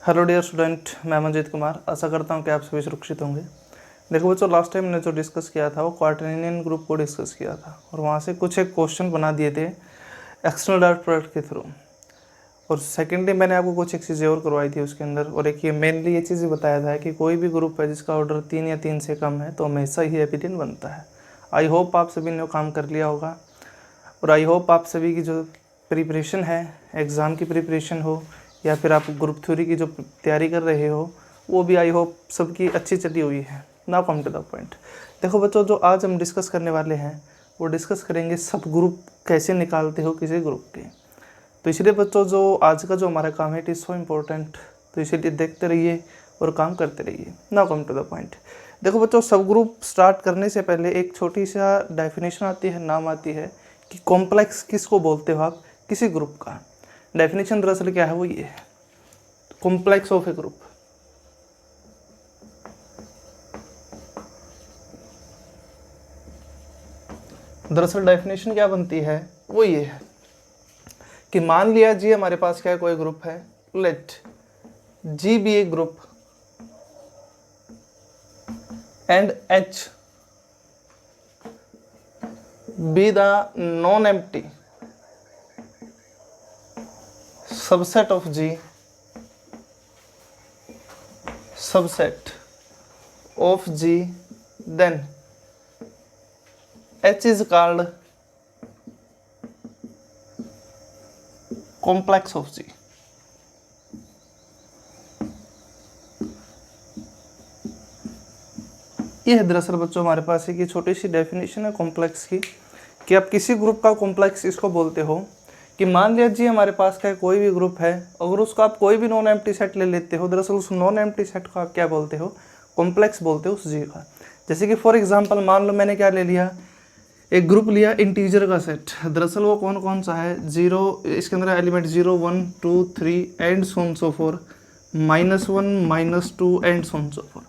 Hello dear student, मैं मनजीत कुमार। आशा करता हूं कि आप सभी सुरक्षित होंगे। देखो बच्चों, लास्ट टाइम मैंने जो डिस्कस किया था वो क्वार्टेनियन ग्रुप को डिस्कस किया था और वहां से कुछ एक क्वेश्चन बना दिए थे एक्सटर्नल डॉट प्रोडक्ट के थ्रू। और सेकेंडली मैंने आपको कुछ एक चीज़ें और करवाई थी उसके अंदर। और एक ये मेनली ये चीज़ बताया था कि कोई भी ग्रुप है जिसका ऑर्डर 3 या 3 से कम है तो हमेशा ही एपिडेंट बनता है। आई होप आप सभी ने काम कर लिया होगा और आई होप आप सभी की जो प्रिपरेशन है, एग्ज़ाम की प्रिपरेशन हो या फिर आप ग्रुप थ्योरी की जो तैयारी कर रहे हो, वो भी आई होप सबकी अच्छी चली हुई है। Now come to the point. देखो बच्चों, जो आज हम डिस्कस करने वाले हैं वो डिस्कस करेंगे सब ग्रुप कैसे निकालते हो किसी ग्रुप के। तो इसलिए बच्चों, जो आज का जो हमारा काम है इट इज़ सो इम्पोर्टेंट, तो इसीलिए देखते रहिए और काम करते रहिए। Now come to the point. देखो बच्चों, सब ग्रुप स्टार्ट करने से पहले एक छोटी सा डेफिनेशन आती है, नाम आती है कि कॉम्प्लेक्स किसको बोलते हो आप किसी ग्रुप का। डेफिनेशन दरअसल क्या है, वो ये है, कॉम्प्लेक्स ऑफ ए ग्रुप। दरअसल डेफिनेशन क्या बनती है, वो ये है कि मान लिया जी हमारे पास क्या है, कोई ग्रुप है, let G be a group and H be the non empty subset of G, subset of G, then H is called complex of G. ये है दरअसल बच्चों हमारे पास एक छोटी सी डेफिनेशन है कॉम्प्लेक्स की, कि आप किसी ग्रुप का कॉम्प्लेक्स इसको बोलते हो कि मान लिया जी हमारे पास का कोई भी ग्रुप है, अगर उसको आप कोई भी नॉन एम्प्टी सेट ले लेते हो, दरअसल उस नॉन एम्प्टी सेट को आप क्या बोलते हो, कॉम्प्लेक्स बोलते हो उस जी का। जैसे कि फॉर एग्जांपल मान लो मैंने क्या ले लिया, एक ग्रुप लिया इंटीजर का सेट। दरअसल वो कौन कौन सा है, 0, इसके अंदर element 0 1 2 3 and so on so forth, -1 -2 and so on so forth.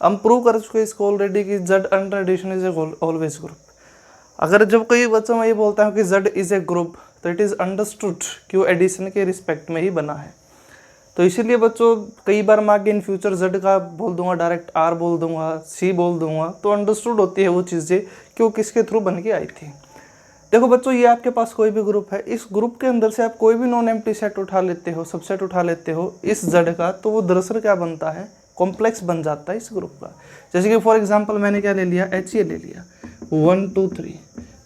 हम प्रूव कर चुके इसको ऑलरेडी कि Z under addition is a always group. अगर जब कोई बच्चा मैं ये बोलता हूँ कि Z इज ए ग्रुप, तो इट इज़ अंडरस्टूड कि वो एडिशन के रिस्पेक्ट में ही बना है। तो इसीलिए बच्चों कई बार मैं आगे इन फ्यूचर Z का बोल दूंगा, डायरेक्ट R बोल दूंगा, C बोल दूंगा, तो अंडरस्टूड होती है वो चीज़ें कि वो किसके थ्रू बन के आई थी। देखो बच्चों, ये आपके पास कोई भी ग्रुप है, इस ग्रुप के अंदर से आप कोई भी नॉन एम्प्टी सेट उठा लेते हो, सबसेट उठा लेते हो इस Z का, तो वो दरअसल क्या बनता है, कॉम्प्लेक्स बन जाता है इस ग्रुप का। जैसे कि फॉर एग्जाम्पल मैंने क्या ले लिया, H ये ले लिया 1 2 3,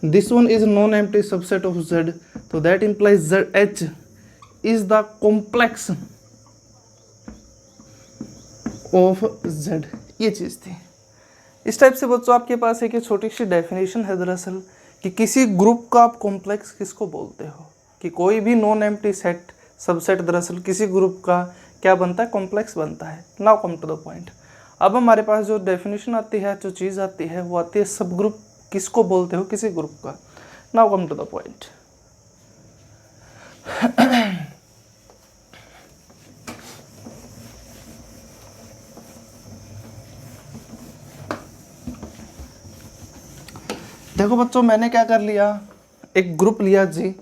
this one is non empty subset of Z, तो that implies Z H is the complex of Z। ये चीज़ थी। इस टाइप से बच्चों आपके पास एक छोटी सी डेफिनेशन है दरअसल कि किसी ग्रुप का आप कॉम्प्लेक्स किसको बोलते हो, कि कोई भी नॉन एम्प्टी सेट सबसेट दरअसल किसी ग्रुप का क्या बनता है, कॉम्प्लेक्स बनता है। Now come to the point. अब हमारे पास जो डेफिनेशन आती है, जो चीज़ आती है, वो आती है सब ग्रुप किसको बोलते हो किसी ग्रुप का। Now come to the point. देखो बच्चों, मैंने क्या कर लिया, एक ग्रुप लिया जी।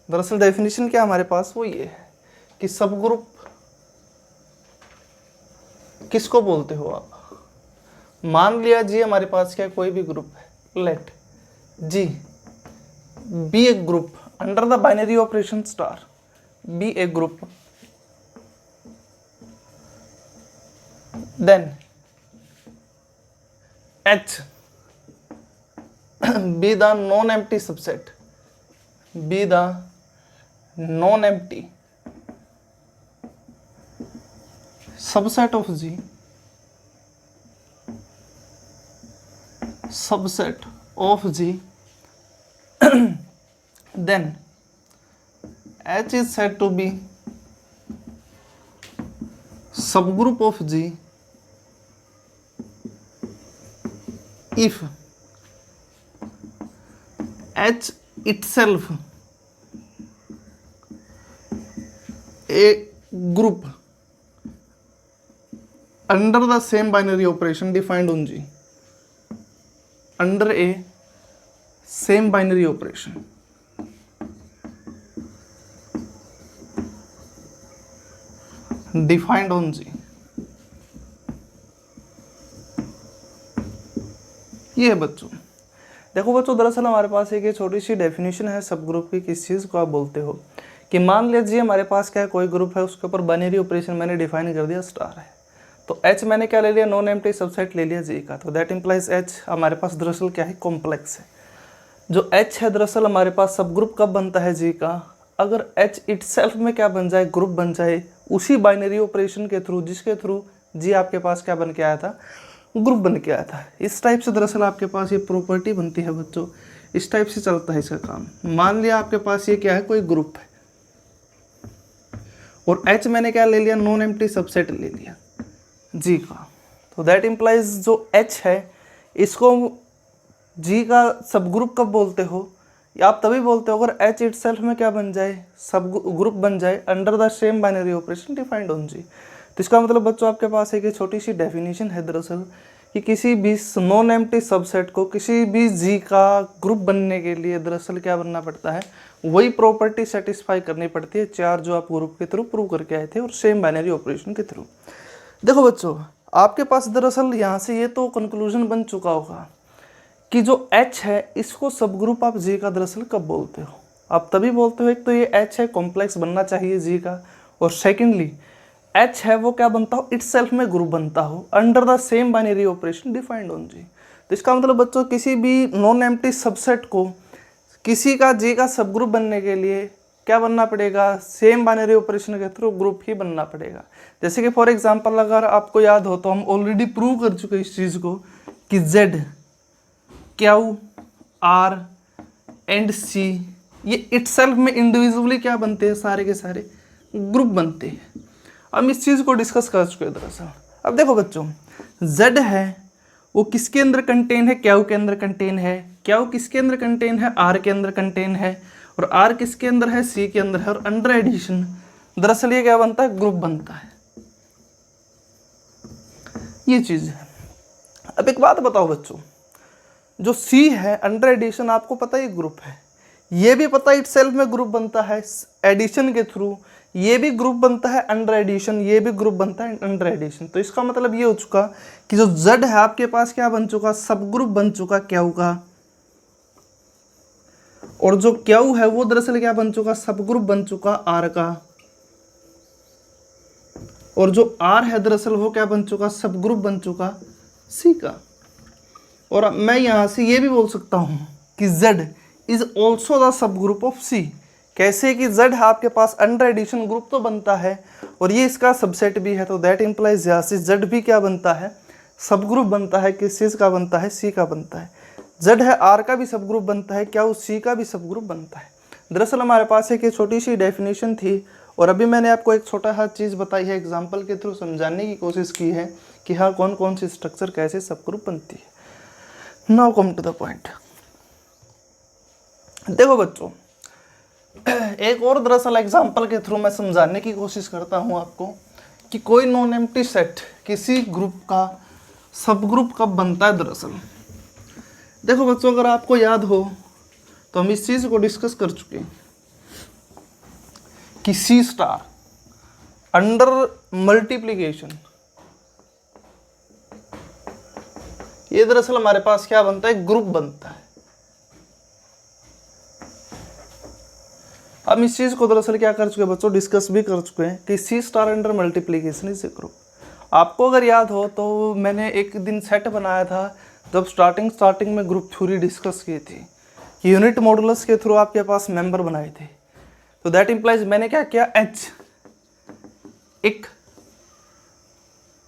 दरअसल डेफिनेशन क्या हमारे पास, वो ये है कि सब ग्रुप किसको बोलते हो आप। मान लिया जी हमारे पास क्या कोई भी ग्रुप है, let G be a group under the binary operation star, be a group, then H be the non-empty subset, be the non-empty subset of G, subset of G, then H is said to be subgroup of G if H itself a group under the same binary operation defined on G, under a same binary operation, defined on G. ये है बच्चों। देखो बच्चों, दरअसल हमारे पास एक ये छोटी सी डेफिनेशन है सब ग्रुप की। किस चीज़ को आप बोलते हो कि मान लीजिए हमारे पास क्या है, कोई ग्रुप है, उसके ऊपर बाइनरी ऑपरेशन मैंने डिफाइन कर दिया स्टार है, तो एच मैंने क्या ले लिया, नॉन एम्प्टी सबसेट ले लिया जी का, तो दैट इम्प्लाइज एच हमारे पास दरअसल क्या है, कॉम्प्लेक्स है। जो एच है दरअसल हमारे पास सब ग्रुप कब बनता है जी का, अगर एच इटसेल्फ में क्या बन जाए, ग्रुप बन जाए, उसी बाइनरी ऑपरेशन के थ्रू जिसके थ्रू जी आपके पास क्या बन के आया था, ग्रुप बन के आया था। इस टाइप से दरअसल आपके पास ये प्रॉपर्टी बनती है बच्चों, इस टाइप से चलता है इसका काम। मान लिया आपके पास ये क्या है, कोई ग्रुप है, और एच मैंने क्या ले लिया, नॉन एम्प्टी सबसेट ले लिया जी का, तो दैट इम्प्लाइज जो एच है इसको जी का सब ग्रुप कब बोलते हो, या आप तभी बोलते हो अगर एच इटसेल्फ में क्या बन जाए, सब ग्रुप बन जाए under the same binary operation defined on G. तो इसका मतलब बच्चों आपके पास एक छोटी सी डेफिनेशन है दरअसल कि किसी भी नॉन एम्प्टी सबसेट को किसी भी जी का ग्रुप बनने के लिए दरअसल क्या बनना पड़ता है, वही प्रॉपर्टी सेटिस्फाई करनी पड़ती है, चार जो आप ग्रुप के थ्रू प्रूव करके आए थे और सेम बाइनरी ऑपरेशन के थ्रू। देखो बच्चों, आपके पास दरअसल यहाँ से ये तो कंक्लूजन बन चुका होगा कि जो H है इसको सब ग्रुप आप जी का दरअसल कब बोलते हो, आप तभी बोलते हो एक तो ये H है कॉम्प्लेक्स बनना चाहिए जी का, और सेकेंडली H है वो क्या बनता हो, इटसेल्फ में ग्रुप बनता हो under the same binary operation defined on G. तो इसका मतलब बच्चों किसी भी नॉन एम्प्टी सबसेट को किसी का जी का सब ग्रुप बनने के लिए क्या बनना पड़ेगा, सेम बाइनरी ऑपरेशन के थ्रू ग्रुप ही बनना पड़ेगा। जैसे कि फॉर एग्जांपल अगर आपको याद हो तो हम ऑलरेडी प्रूव कर चुके इस चीज़ को कि Z, Q, R and C ये इटसेल्फ में इंडिविजुअली क्या बनते हैं, सारे के सारे ग्रुप बनते हैं। हम इस चीज़ को डिस्कस कर चुके हैं दरअसल। अब देखो बच्चों, Z है वो किसके अंदर कंटेन है, Q के अंदर कंटेन है, Q किसके अंदर कंटेन है, R के अंदर कंटेन है, और R किसके अंदर है, C के अंदर है, और अंडर एडिशन दरअसल ये क्या बनता है, ग्रुप बनता है। ये चीज़ है। अब एक बात बताओ बच्चों, जो C है अंडर एडिशन आपको पता है ग्रुप है, ये भी पता है इटसेल्फ में ग्रुप बनता है एडिशन के थ्रू, ये भी ग्रुप बनता है अंडर एडिशन, ये भी ग्रुप बनता है अंडर एडिशन। तो इसका मतलब ये हो चुका कि जो Z है आपके पास क्या बन चुका, सब ग्रुप बन चुका Q का, और जो Q है वो दरअसल क्या बन चुका, सब ग्रुप बन चुका R का, और जो R है दरअसल वो क्या बन चुका, सब ग्रुप बन चुका C का। और मैं यहाँ से ये भी बोल सकता हूँ कि Z is also the subgroup of C। कैसे कि Z है आपके पास अंडर एडिशन ग्रुप तो बनता है और ये इसका सबसेट भी है, तो दैट इम्प्लाइज यहाँ से Z भी क्या बनता है, सब ग्रुप बनता है। किस चीज़ का बनता है, C का बनता है। Z है R का भी सब ग्रुप बनता है, क्या उस C का भी सब ग्रुप बनता है। दरअसल हमारे पास एक छोटी सी डेफिनेशन थी और अभी मैंने आपको एक छोटा सा चीज़ बताई है, एग्जाम्पल के थ्रू समझाने की कोशिश की है कि हाँ कौन कौन सी स्ट्रक्चर कैसे सब ग्रुप बनती है। Now come to the point. देखो बच्चों, एक और दरअसल एग्जाम्पल के थ्रू मैं समझाने की कोशिश करता हूँ आपको कि कोई नॉन एम्प्टी सेट किसी ग्रुप का सब ग्रुप कब बनता है। दरअसल देखो बच्चों, अगर आपको याद हो तो हम इस चीज़ को डिस्कस कर चुके हैं कि C स्टार अंडर मल्टीप्लिकेशन ये दरअसल हमारे पास क्या बनता है, ग्रुप बनता है। हम इस चीज़ को दरअसल क्या कर चुके हैं बच्चों, डिस्कस भी कर चुके हैं कि C star under multiplication is a group. आपको अगर याद हो तो मैंने एक दिन सेट बनाया था जब स्टार्टिंग में ग्रुप थ्योरी डिस्कस की थी कि यूनिट मॉडुलस के थ्रू आपके पास मेंबर बनाए थे। तो दैट इम्प्लाइज मैंने क्या किया, H एक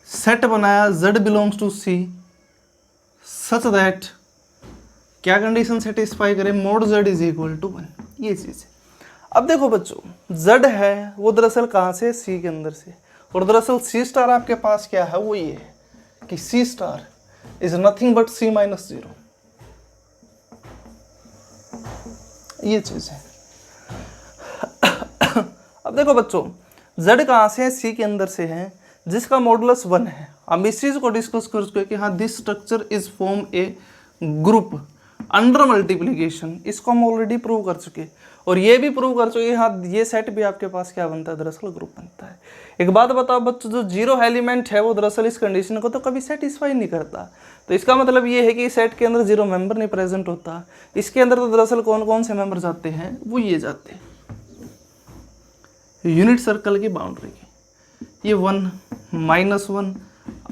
सेट बनाया Z belongs to C such that क्या कंडीशन सेटिस्फाई करे, mod Z is equal to 1। ये चीज़ है। अब देखो बच्चों, Z है वो दरअसल कहाँ से, C के अंदर से, और दरअसल C स्टार आपके पास क्या है, वो ये है कि C star is nothing but C minus 0। ये चीज़ है। अब देखो बच्चों, Z कहाँ से है, C के अंदर से है जिसका मॉडुलस 1 है। हम इस चीज़ को डिस्कस कर चुके हैं कि हाँ this structure is form A group under multiplication. इसको हम ऑलरेडी प्रूव कर चुके और ये भी प्रूव कर चुके हाँ ये सेट भी आपके पास क्या बनता है, दरअसल ग्रुप बनता है। एक बात बताओ बच्चों, जो जीरो एलिमेंट है वो दरअसल इस कंडीशन को तो कभी सेटिस्फाई नहीं करता। तो इसका मतलब ये है कि सेट के अंदर जीरो मेंबर नहीं प्रेजेंट होता। इसके अंदर तो दरअसल कौन कौन से मेंबर जाते हैं, वो ये जाते हैं यूनिट सर्कल की बाउंड्री की, ये 1 -1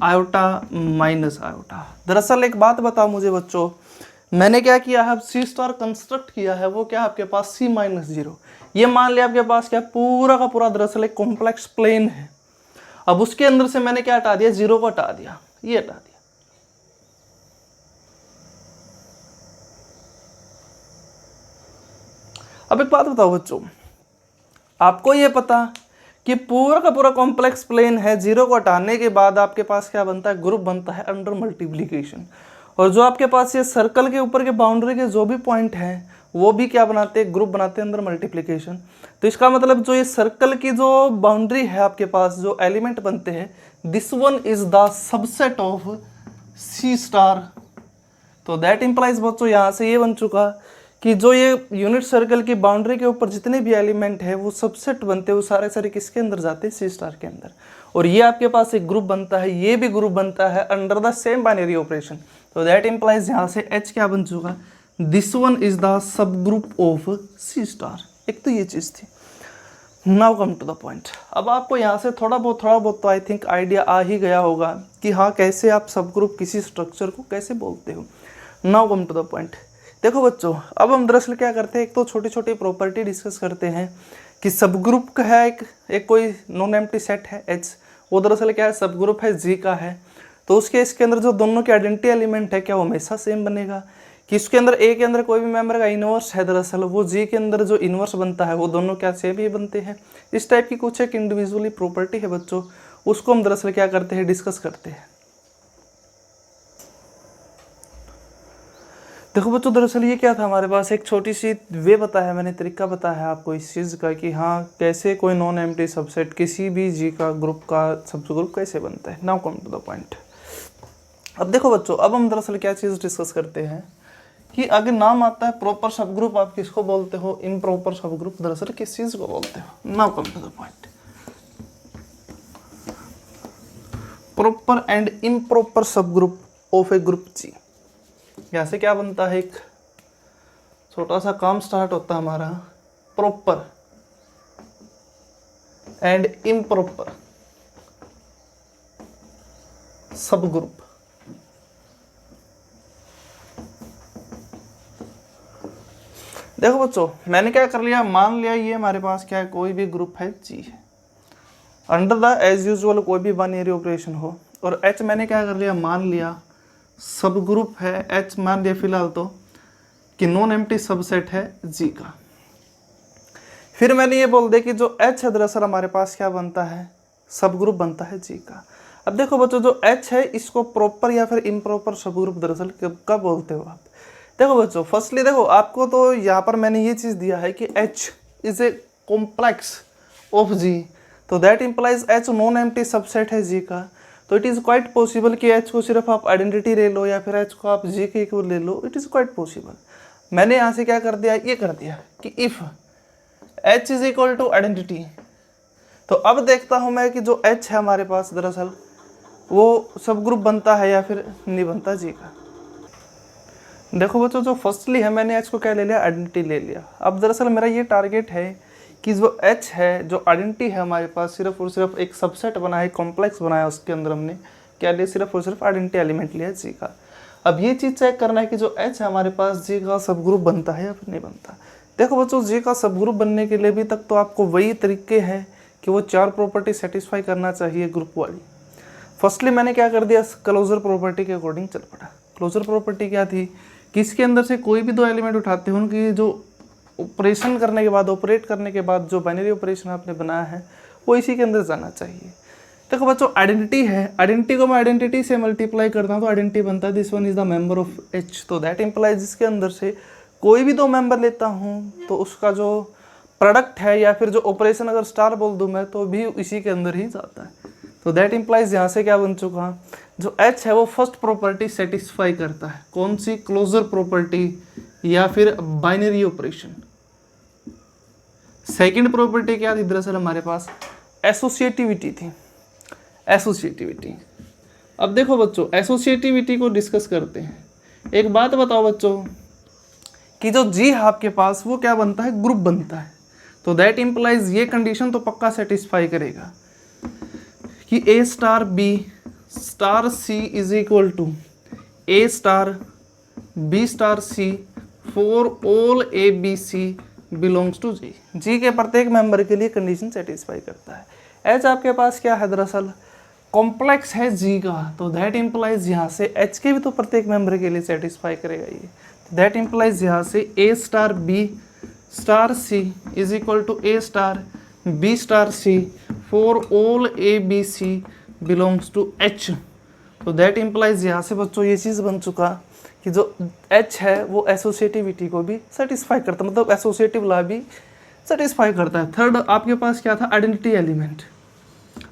आयोटा माइनस आयोटा। दरअसल एक बात बताओ मुझे बच्चों, मैंने क्या किया है, सी स्टार कंस्ट्रक्ट किया है, वो क्या आपके पास C-0। ये मान लिया आपके पास क्या पूरा का पूरा दरअसल एक कॉम्प्लेक्स प्लेन है। अब उसके अंदर से मैंने क्या हटा दिया, जीरो को हटा दिया, ये हटा दिया। अब एक बात बताओ बच्चों, आपको ये पता कि पूरा का पूरा कॉम्प्लेक्स प्लेन है, जीरो को हटाने के बाद आपके पास क्या बनता है, ग्रुप बनता है अंडर मल्टीप्लिकेशन। और जो आपके पास ये सर्कल के ऊपर के बाउंड्री के जो भी पॉइंट हैं वो भी क्या बनाते हैं, ग्रुप बनाते हैं अंदर मल्टीप्लिकेशन। तो इसका मतलब जो ये सर्कल की जो बाउंड्री है आपके पास जो एलिमेंट बनते हैं, this one is the subset of C star. तो दैट इंप्लाइज बच्चों यहाँ से ये बन चुका कि जो ये यूनिट सर्कल की बाउंड्री के ऊपर जितने भी एलिमेंट है वो सबसेट बनते हैं, वो सारे सारे किसके अंदर जाते हैं, सी स्टार के अंदर। और ये आपके पास एक ग्रुप बनता है, ये भी ग्रुप बनता है under the same binary operation. तो दैट इंप्लाइज यहाँ से H क्या बन चुका, this one is the subgroup of C star. एक तो ये चीज़ थी। Now come to the point. अब आपको यहाँ से थोड़ा बहुत तो आई थिंक आइडिया आ ही गया होगा कि हाँ कैसे आप सब ग्रुप किसी स्ट्रक्चर को कैसे बोलते हो। Now come to the point. देखो बच्चों, अब हम दरअसल क्या करते हैं, एक तो छोटी छोटी प्रॉपर्टी डिस्कस करते हैं कि सब ग्रुप का है एक कोई नॉन एम्प्टी सेट है H, वो दरअसल क्या है, सब ग्रुप है G का है। तो उसके इसके अंदर जो दोनों के आइडेंटिटी एलिमेंट है क्या वो हमेशा सेम बनेगा, कि इसके अंदर A के अंदर कोई भी मेंबर का इनवर्स है, दरअसल वो G के अंदर जो इनवर्स बनता है वो दोनों क्या सेम ही बनते हैं। इस टाइप की कुछ एक इंडिविजुअली प्रॉपर्टी है बच्चों, उसको हम दरअसल क्या करते हैं, डिस्कस करते हैं। देखो बच्चों, दरअसल ये क्या था, हमारे पास एक छोटी सी वे बताया मैंने, तरीका बताया आपको इस चीज़ का कि हाँ कैसे कोई नॉन एम्प्टी सबसेट किसी भी G का ग्रुप का सब ग्रुप कैसे बनता है। Now come to the point. अब देखो बच्चों, अब हम दरअसल क्या चीज़ डिस्कस करते हैं कि अगर नाम आता है प्रॉपर सब ग्रुप, आप किसको बोलते हो, इम्प्रॉपर सब ग्रुप, दरअसल किस चीज़ को बोलते हो। Now come to the point. Proper and improper subgroup of a group G। यहाँ से क्या बनता है, एक छोटा सा काम स्टार्ट होता है हमारा, प्रॉपर एंड इम्प्रॉपर सब ग्रुप। देखो बच्चों, मैंने क्या कर लिया, मान लिया ये हमारे पास क्या है, कोई भी ग्रुप है G है, अंडर द एज यूजुअल कोई भी बाइनरी ऑपरेशन हो, और H मैंने क्या कर लिया, मान लिया सब ग्रुप है H, मान लिया फिलहाल तो कि नॉन एम्प्टी सबसेट है G का। फिर मैंने ये बोल दिया कि जो H है दरअसल हमारे पास क्या बनता है, सब ग्रुप बनता है G का। अब देखो बच्चों, जो H है इसको प्रॉपर या फिर इम्प्रॉपर सब ग्रुप दरअसल कब बोलते हो आप। देखो बच्चों, फर्स्टली देखो आपको तो यहाँ पर मैंने ये चीज़ दिया है कि H is a complex of G, तो that implies H non empty subset है G का। तो इट इज़ क्वाइट पॉसिबल कि H को सिर्फ आप आइडेंटिटी ले लो या फिर H को आप G के इक्वल ले लो, इट इज़ क्वाइट पॉसिबल। मैंने यहाँ से क्या कर दिया, ये कर दिया कि if H is equal to identity, तो अब देखता हूँ मैं कि जो H है हमारे पास दरअसल वो सब ग्रुप बनता है या फिर नहीं बनता G का। देखो बच्चों, जो फर्स्टली है मैंने H को क्या ले लिया, आइडेंटिटी ले लिया। अब दरअसल मेरा ये टारगेट है कि जो H है, जो आइडेंटिटी है हमारे पास, सिर्फ और सिर्फ एक सबसेट बना है, कॉम्प्लेक्स बनाया, उसके अंदर हमने क्या लिया, सिर्फ और सिर्फ आइडेंटिटी एलिमेंट लिया G का। अब ये चीज़ चेक करना है कि जो H है हमारे पास G का सब ग्रुप बनता है या फिर नहीं बनता। देखो बच्चों, G का सब ग्रुप बनने के लिए भी तक तो आपको वही तरीके हैं कि वो 4 प्रॉपर्टी सेटिस्फाई करना चाहिए ग्रुप वाली। फर्स्टली मैंने क्या कर दिया, क्लोजर प्रॉपर्टी के अकॉर्डिंग चल पड़ा। क्लोजर प्रॉपर्टी क्या थी कि इसके अंदर से कोई भी 2 एलिमेंट उठाते हैं, उनकी जो ऑपरेशन करने के बाद, ऑपरेट करने के बाद जो बाइनरी ऑपरेशन आपने बनाया है वो इसी के अंदर जाना चाहिए। देखो बच्चों, आइडेंटिटी है, आइडेंटिटी को मैं आइडेंटिटी से मल्टीप्लाई करता हूँ तो आइडेंटिटी बनता है this one is the member of H। तो दैट इम्प्लाइज इसके अंदर से कोई भी 2 मेंबर लेता हूँ तो उसका जो प्रोडक्ट है या फिर जो ऑपरेशन अगर स्टार बोल दूँ मैं तो भी इसी के अंदर ही जाता है। तो दैट इम्प्लाइज यहाँ से क्या बन चुका, जो H है वो फर्स्ट प्रॉपर्टी सेटिस्फाई करता है। कौन सी, क्लोजर प्रॉपर्टी या फिर बाइनरी ऑपरेशन। सेकंड प्रॉपर्टी क्या थी दरअसल हमारे पास, एसोसिएटिविटी थी, एसोसिएटिविटी। अब देखो बच्चों, एसोसिएटिविटी को डिस्कस करते हैं। एक बात बताओ बच्चों कि जो जी है आपके पास वो क्या बनता है, ग्रुप बनता है। तो दैट इम्प्लाइज ये कंडीशन तो पक्का सेटिस्फाई करेगा कि A star B star C is equal to A star B star C for all A B C belongs to G. G के प्रत्येक मेंबर के लिए कंडीशन सेटिस्फाई करता है। एच आपके पास क्या है, दरअसल कॉम्प्लेक्स है जी का, तो दैट इम्प्लाइज यहाँ से एच के भी तो प्रत्येक मेंबर के लिए सेटिस्फाई करेगा ये। दैट इम्प्लाइज यहाँ से A star B star C is equal to A star B star C for all A B C belongs to H. तो दैट इम्प्लाइज यहाँ से बच्चों ये चीज़ बन चुका कि जो एच है वो एसोसिएटिविटी को भी सेटिस्फाई करता है, मतलब एसोसिएटिव लॉ भी सेटिस्फाई करता है। थर्ड आपके पास क्या था, आइडेंटिटी एलिमेंट।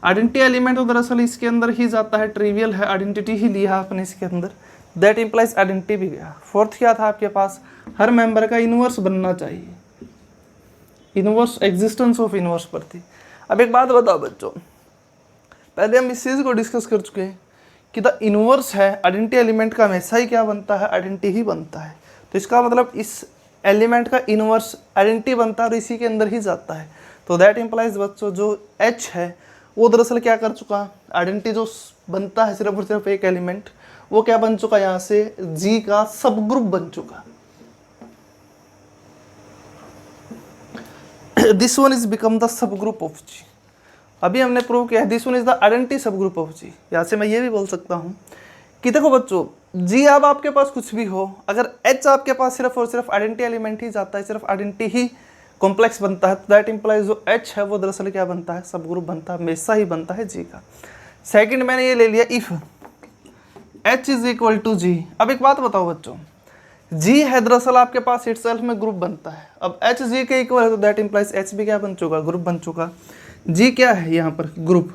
आइडेंटिटी एलिमेंट तो दरअसल इसके अंदर ही जाता है, ट्रिवियल है, आइडेंटिटी ही लिया आपने इसके अंदर, दैट इम्प्लाइज आइडेंटिटी भी गया। फोर्थ क्या था आपके पास, हर मेंबर का इनवर्स बनना चाहिए, इनवर्स एग्जिस्टेंस ऑफ इनवर्स पर थी। अब एक बात बताओ बच्चों, पहले हम इस चीज़ को डिस्कस कर चुके हैं कि द इनवर्स है आइडेंटिटी एलिमेंट का हमेशा ही क्या बनता है, आइडेंटिटी ही बनता है। तो इसका मतलब इस एलिमेंट का इनवर्स आइडेंटिटी बनता है और इसी के अंदर ही जाता है। तो दैट इम्प्लाइज बच्चों जो एच है वो दरअसल क्या कर चुका, आइडेंटिटी जो बनता है सिर्फ और सिर्फ एक एलिमेंट, वो क्या बन चुका, यहाँ से जी का सब ग्रुप बन चुका। This one is become the subgroup of G. अभी हमने प्रूव किया है this one is the identity subgroup of G. यहाँ से मैं ये भी बोल सकता हूँ कि देखो बच्चों, जी अब आपके पास कुछ भी हो, अगर एच आपके पास सिर्फ और सिर्फ आइडेंटिटी एलिमेंट ही जाता है, सिर्फ आइडेंटिटी ही कॉम्प्लेक्स बनता है, तो दैट इम्प्लाइज जो एच है वो दरअसल क्या बनता है, सब ग्रुप बनता है, हमेशा ही बनता है जी का। सेकंड मैंने ये ले लिया if H is equal to G. अब एक बात बताओ बच्चों, जी है दरअसल आपके पास इटसेल्फ में ग्रुप बनता है। अब एच जी के इक्वल है तो दैट इम्प्लाइज एच भी क्या बन चुका, ग्रुप बन चुका। जी क्या है यहाँ पर, ग्रुप,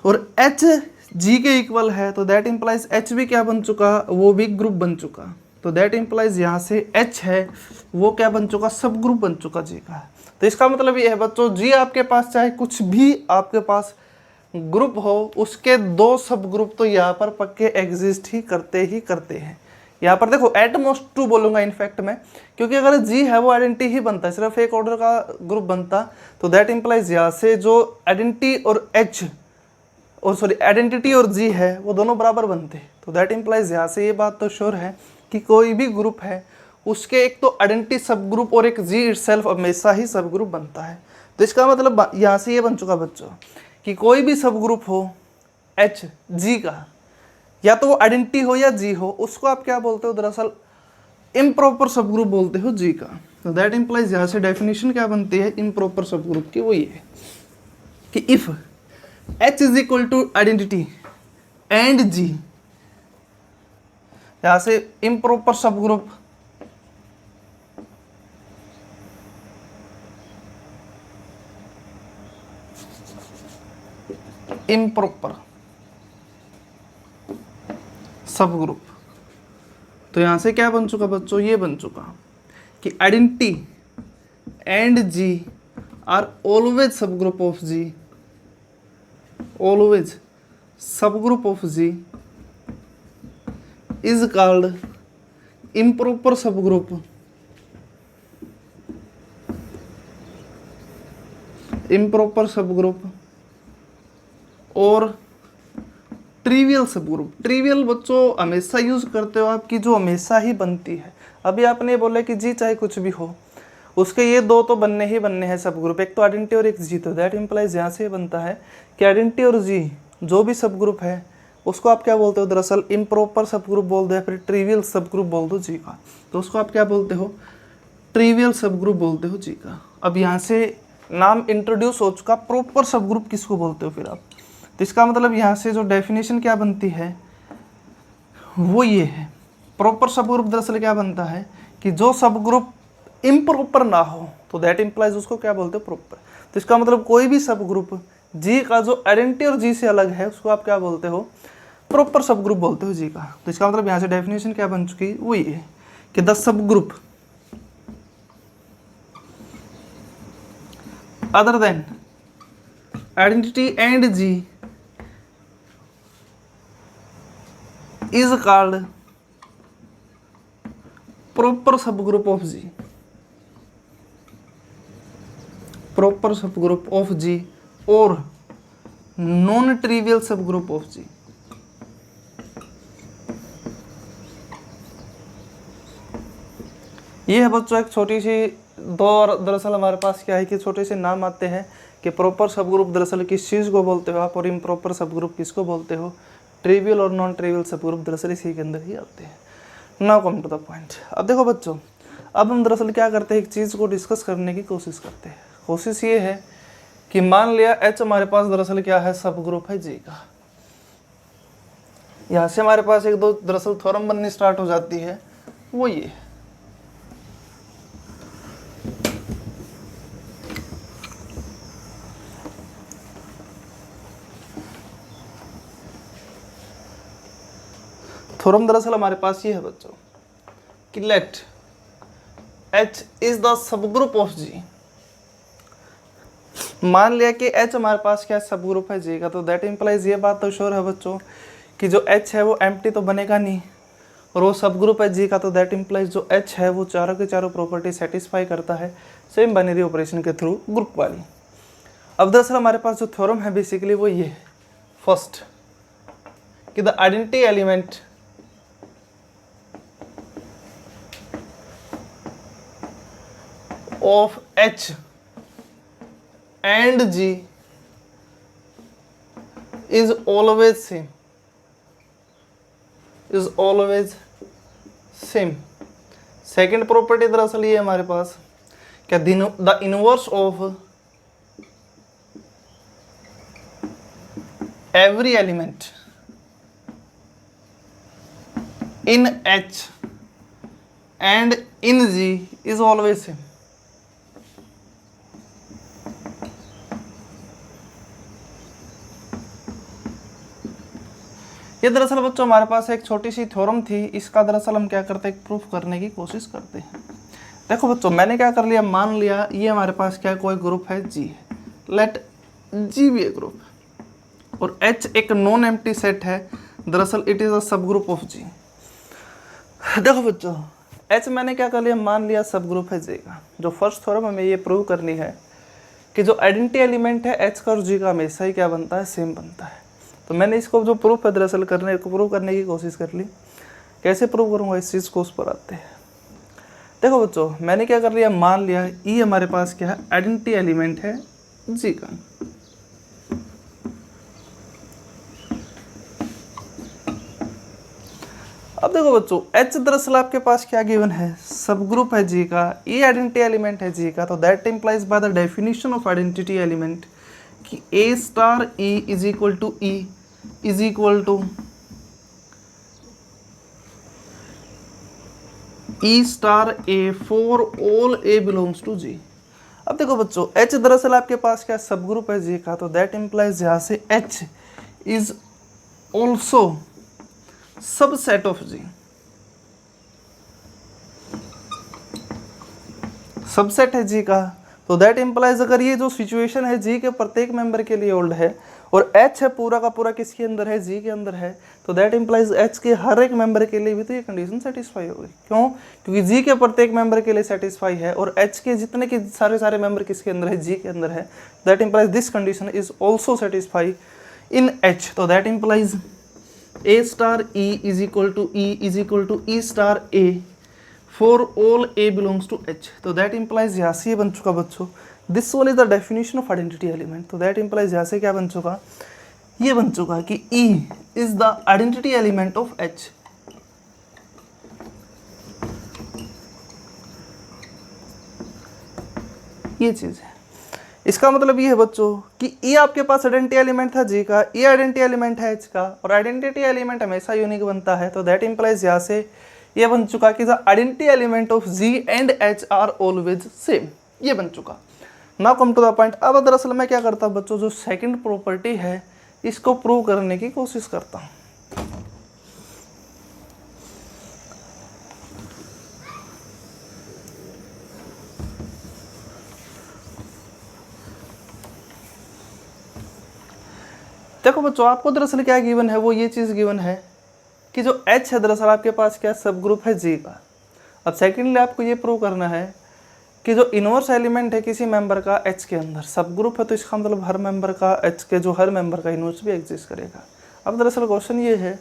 और एच जी के इक्वल है तो दैट इम्प्लाइज एच भी क्या बन चुका, वो भी ग्रुप बन चुका। तो दैट इम्प्लाइज यहाँ से एच है वो क्या बन चुका, सब ग्रुप बन चुका जी का। तो इसका मतलब ये है बच्चों, जी आपके पास चाहे कुछ भी आपके पास ग्रुप हो, उसके दो सब ग्रुप तो यहाँ पर पक्के एग्जिस्ट ही करते हैं। यहाँ पर देखो एटमोस्ट टू बोलूँगा इनफैक्ट मैं, क्योंकि अगर जी है वो आइडेंटिटी ही बनता है, सिर्फ एक ऑर्डर का ग्रुप बनता, तो दैट इम्प्लाइज यहाँ से जो आइडेंटिटी और एच और सॉरी आइडेंटिटी और जी है वो दोनों बराबर बनते हैं। तो दैट इम्प्लाइज यहाँ से ये बात तो श्योर है कि कोई भी ग्रुप है उसके एक तो आइडेंटिटी सब ग्रुप और एक जी इटसेल्फ हमेशा ही सब ग्रुप बनता है। तो इसका मतलब यहाँ से ये बन चुका बच्चों कि कोई भी सब ग्रुप हो एच जी का, या तो वो आइडेंटिटी हो या जी हो, उसको आप क्या बोलते हो, दरअसल इम्प्रॉपर सब ग्रुप बोलते हो जी का। तो दैट इम्प्लाइज यहाँ से डेफिनेशन क्या बनती है इम्प्रॉपर सब ग्रुप की, वो ये है कि if H is equal to identity and G, यहाँ से इम्प्रॉपर सब ग्रुप इम्प्रॉपर सब ग्रुप, तो यहां से क्या बन चुका बच्चों, ये बन चुका कि identity and G are always subgroup of G, always subgroup of G is called improper subgroup, improper subgroup और ट्रिवियल सब ग्रुप। ट्रिवियल बच्चों हमेशा यूज करते हो आपकी, जो हमेशा ही बनती है। अभी आपने बोला कि जी चाहे कुछ भी हो, उसके ये दो तो बनने ही बनने हैं सब ग्रुप, एक तो आइडेंटिटी और एक जी। तो दैट इम्प्लाइज यहाँ से बनता है कि आइडेंटिटी और जी जो भी सब ग्रुप है उसको आप क्या बोलते हो, दरअसल इम्प्रॉपर सब ग्रुप बोल दो या फिर ट्रिवियल सब ग्रुप बोल दो जी का। तो उसको आप क्या बोलते हो, ट्रिवियल सब ग्रुप बोलते हो जी का। अब यहाँ से नाम इंट्रोड्यूस हो चुका, प्रॉपर सब ग्रुप किसको बोलते हो फिर आप। तो इसका मतलब यहाँ से जो डेफिनेशन क्या बनती है वो ये है, प्रॉपर सब ग्रुप दरअसल क्या बनता है कि जो सब ग्रुप इम्प्रॉपर ना हो, तो दैट इम्प्लाइज उसको क्या बोलते हो, प्रॉपर। तो इसका मतलब कोई भी सब ग्रुप जी का जो आइडेंटिटी और जी से अलग है उसको आप क्या बोलते हो, प्रॉपर सब ग्रुप बोलते हो जी का। तो इसका मतलब यहाँ से डेफिनेशन क्या बन चुकी वो ये है कि the sub group other than identity and G is called proper subgroup of G. Proper subgroup of G or non-trivial subgroup of G. ये है बच्चों एक छोटी सी दरअसल हमारे पास क्या है कि छोटे से नाम आते हैं कि प्रॉपर सबग्रुप दरअसल किस चीज़ को बोलते हो आप, और इम्प्रॉपर सबग्रुप किसको बोलते हो, ट्रिवियल और नॉन ट्रिवियल सबग्रुप दरअसल इसी के अंदर ही आते हैं। Now come to the point. अब देखो बच्चों, अब हम दरअसल क्या करते हैं, एक चीज़ को डिस्कस करने की कोशिश करते हैं। कोशिश ये है कि मान लिया H हमारे पास दरअसल क्या है, सब ग्रुप है G का। यहाँ से हमारे पास एक दो दरअसल थ्योरम बननी स्टार्ट हो जाती है, वो ये थ्योरम दरअसल हमारे पास ये है बच्चों कि let H is the subgroup of G। मान लिया कि H हमारे पास क्या सब ग्रुप है G का, तो दैट इम्प्लाइज ये बात तो श्योर है बच्चों कि जो H है वो एम्प्टी तो बनेगा नहीं, और वो सब ग्रुप है G का, तो दैट इम्प्लाइज जो H है वो चारों के चारों प्रॉपर्टी सेटिस्फाई करता है सेम बाइनरी ऑपरेशन के थ्रू ग्रुप वाली। अब दरअसल हमारे पास जो थ्योरम है बेसिकली वो ये फर्स्ट कि the identity element of H and G is always same, is always same। Second property दरअसल ये हमारे पास क्या, the inverse of every element in H and in G is always same। ये दरअसल बच्चों हमारे पास एक छोटी सी थ्योरम थी, इसका दरअसल हम क्या करते हैं, प्रूफ करने की कोशिश करते हैं। देखो बच्चों मैंने क्या कर लिया, मान लिया ये हमारे पास क्या कोई ग्रुप है G है, लेट G भी एक ग्रुप है और H एक नॉन एम्प्टी सेट है, दरअसल इट इज अ सब ग्रुप ऑफ G। देखो बच्चों H मैंने क्या कर लिया, मान लिया सब ग्रुप है G का। जो फर्स्ट थ्योरम हमें ये प्रूव करनी है कि जो आइडेंटिटी एलिमेंट है H का और G का हमेशा ही क्या बनता है, सेम बनता है। तो मैंने इसको जो प्रूफ है दरअसल प्रूव करने की कोशिश कर ली। कैसे प्रूव करूँगा इस चीज़ को, उस पर आते हैं। देखो बच्चों मैंने क्या कर लिया, मान लिया E हमारे पास क्या है, आइडेंटिटी एलिमेंट है G का। अब देखो बच्चों H दरअसल आपके पास क्या गिवन है, सब ग्रुप है G का, E आइडेंटिटी एलिमेंट है G का, तो that implies by the definition of identity element कि A star E is equal to E is equal to E star A for all A belongs to G। अब देखो बच्चों H दरअसल आपके पास क्या सब ग्रुप है G का, तो दैट इम्प्लाइज यहाँ से H is also subset of G। Subset है G का, तो दैट इम्प्लाइज अगर ये जो सिचुएशन है G के प्रत्येक मेंबर के लिए ओल्ड है और H है पूरा का पूरा किसके अंदर है, G के अंदर है, तो दैट इम्प्लाइज H के हर एक मेंबर के लिए भी तो ये कंडीशन सेटिस्फाई होगी। क्यों? क्योंकि G के प्रत्येक मेंबर के लिए सेटिस्फाई है और H के जितने के सारे मेंबर किसके अंदर है, G के अंदर है। That implies this condition is also satisfy in H। तो that implies A star E is equal to E is equal to E star A for all A belongs to H। तो that implies यहाँ से ये बन चुका बच्चों, this one is the definition of identity element. तो that implies यहाँ से क्या बन चुका, ये बन चुका कि E is the identity element of H। ये चीज है, इसका मतलब ये है बच्चों कि E आपके पास आइडेंटिटी एलिमेंट था G का, E आइडेंटिटी एलिमेंट है H का, और आइडेंटिटी एलिमेंट हमेशा यूनिक बनता है। तो दैट इम्प्लाइज यहाँ से ये बन चुका कि the identity element of G and H are always same. ये बन चुका। Now come to the point. अब दरअसल मैं क्या करता हूँ बच्चों, जो सेकंड प्रॉपर्टी है इसको प्रूव करने की कोशिश करता हूँ। देखो बच्चों, आपको दरअसल क्या गिवन है, वो ये चीज़ गिवन है कि जो H है दरअसल आपके पास क्या सब ग्रुप है G का। अब सेकेंडली आपको ये प्रूव करना है कि जो इनवर्स एलिमेंट है किसी मेंबर का H के अंदर सब ग्रुप है, तो इसका मतलब हर मेंबर का H के जो हर मेंबर का इनवर्स भी एग्जिस्ट करेगा। अब दरअसल क्वेश्चन ये है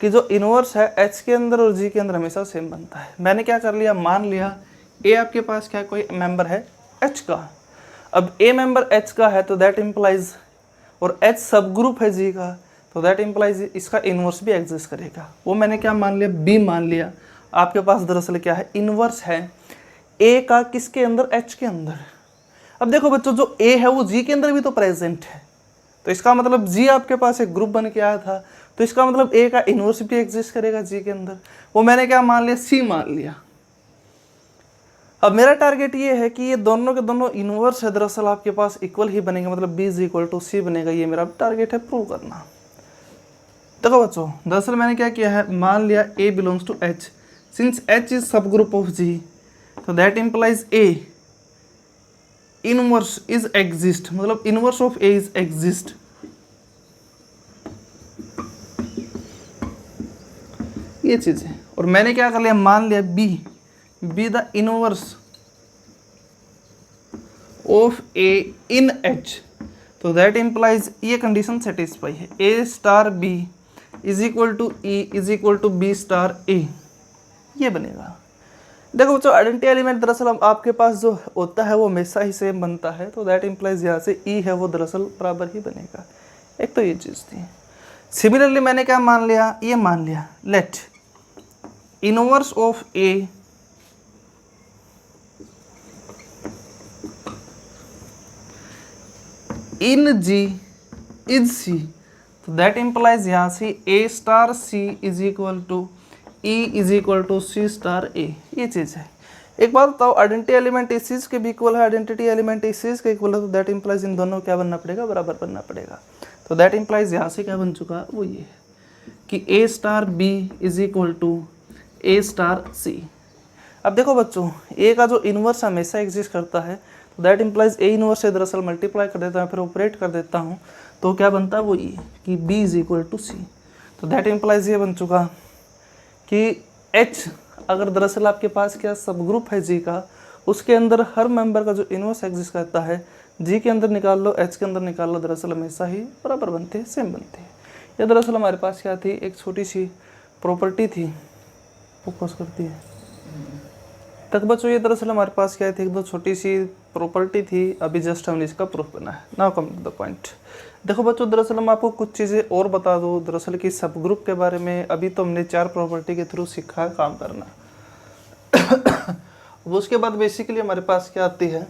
कि जो इनवर्स है H के अंदर और G के अंदर हमेशा सेम बनता है। मैंने क्या कर लिया, मान लिया A आपके पास क्या कोई मेंबर है H का। अब A मेंबर H का है तो दैट इम्प्लाइज, और H सब ग्रुप है G का, तो दैट इम्प्लाइज इसका इनवर्स भी एग्जिस्ट करेगा। वो मैंने क्या मान लिया, B मान लिया। आपके पास दरअसल क्या है, इनवर्स है A का किसके अंदर, H के अंदर। अब देखो बच्चों, जो A है वो G के अंदर भी तो प्रेजेंट है, तो इसका मतलब G आपके पास एक ग्रुप बन के आया था, तो इसका मतलब A का इनवर्स भी एग्जिस्ट करेगा G के अंदर। वो मैंने क्या मान लिया, C मान लिया। अब मेरा टारगेट ये है कि ये दोनों के दोनों इनवर्स है दरअसल आपके पास इक्वल ही बनेगा, मतलब B is equal to C बनेगा। ये मेरा टारगेट है प्रूव करना। देखो बच्चों, दरअसल मैंने क्या किया है, मान लिया A belongs to H, since H is subgroup of G, तो that implies A inverse is exist, मतलब inverse of A is exist. ये चीज है। और मैंने क्या कर लिया, मान लिया B the inverse of A in H, तो दैट इम्प्लाइज ये कंडीशन सेटिस्फाई है, A star B is equal to E is equal to B star A, ये बनेगा। देखो बच्चों, आइडेंटिटी एलिमेंट दरअसल आपके पास जो होता है वो हमेशा ही सेम बनता है, तो दैट इम्प्लाइज यहाँ से E है वो दरअसल बराबर ही बनेगा। एक तो ये चीज़ थी। सिमिलरली मैंने क्या मान लिया, ये मान लिया, let inverse of A in G is C, तो दैट इम्प्लाइज यहाँ से A star C is equal to E is equal to C star A। ये चीज़ है। एक बात बताओ, आइडेंटिटी एलिमेंट इस चीज़ के भी इक्वल है, आइडेंटिटी एलिमेंट इस चीज़ के इक्वल है, तो दैट इम्प्लाइज इन दोनों क्या बनना पड़ेगा, बराबर बनना पड़ेगा। तो दैट इम्प्लाइज यहाँ से क्या बन चुका, वो ये है कि A star B is equal to A star C। अब देखो बच्चों, A का जो इनवर्स हमेशा एग्जिस्ट करता है, तो दैट इम्प्लाइज A इनवर्स से दरअसल मल्टीप्लाई कर देता है, फिर ऑपरेट कर देता हूँ, तो क्या बनता है वो ये कि B is equal to C। तो दैट इम्प्लाइज ये बन चुका कि H अगर दरअसल आपके पास क्या सब ग्रुप है G का, उसके अंदर हर मेंबर का जो इनवर्स एग्जिस्ट करता है, G के अंदर निकाल लो, H के अंदर निकाल लो, दरअसल हमेशा ही बराबर बनते हैं, सेम बनते हैं। ये दरअसल हमारे पास क्या थी, एक छोटी सी प्रॉपर्टी थी, फोकस करती है तक बच्चों। ये दरअसल हमारे पास क्या थी, एक दो छोटी सी प्रॉपर्टी थी, अभी जस्ट हमने इसका प्रूफ बना है। Now come to the point. देखो बच्चों, दरअसल हम आपको कुछ चीज़ें और बता दूँ दरअसल कि सब ग्रुप के बारे में। अभी तो हमने 4 प्रॉपर्टी के थ्रू सीखा है काम करना। वो उसके बाद बेसिकली हमारे पास क्या आती है,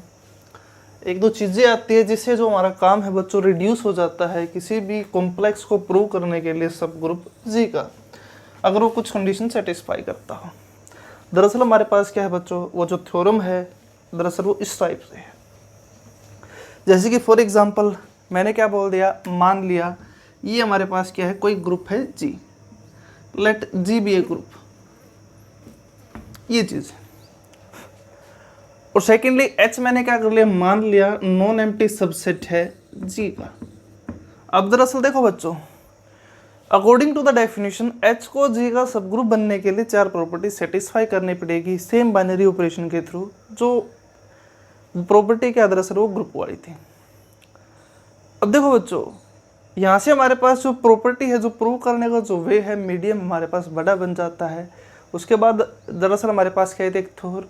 एक दो चीज़ें आती है जिससे जो हमारा काम है बच्चों रिड्यूस हो जाता है किसी भी कॉम्प्लेक्स को प्रूव करने के लिए सब ग्रुप G का, अगर वो कुछ कंडीशन सेटिस्फाई करता हो। दरअसल हमारे पास क्या है बच्चों, वो जो थ्योरम है दरअसल वो इस टाइप से है। जैसे कि फॉर एग्जांपल मैंने क्या बोल दिया, मान लिया ये हमारे पास क्या है, कोई ग्रुप है G, late G B a group, ये चीज़। और सेकेंडली H मैंने क्या कर लिया, मान लिया नॉन एम्प्टी सबसेट है G का। अब दरअसल देखो बच्चों, according to the definition H को G का सब ग्रुप बनने के लिए 4 प्रॉपर्टी सेटिस्फाई करनी पड़ेगी सेम बाइनरी ऑपरेशन के थ्रू। जो प्रॉपर्टी क्या दरअसल वो ग्रुप वाली थी। अब देखो बच्चों, यहाँ से हमारे पास जो प्रॉपर्टी है, जो प्रूव करने का जो वे है, मीडियम हमारे पास बड़ा बन जाता है। उसके बाद दरअसल हमारे पास क्या थी, एक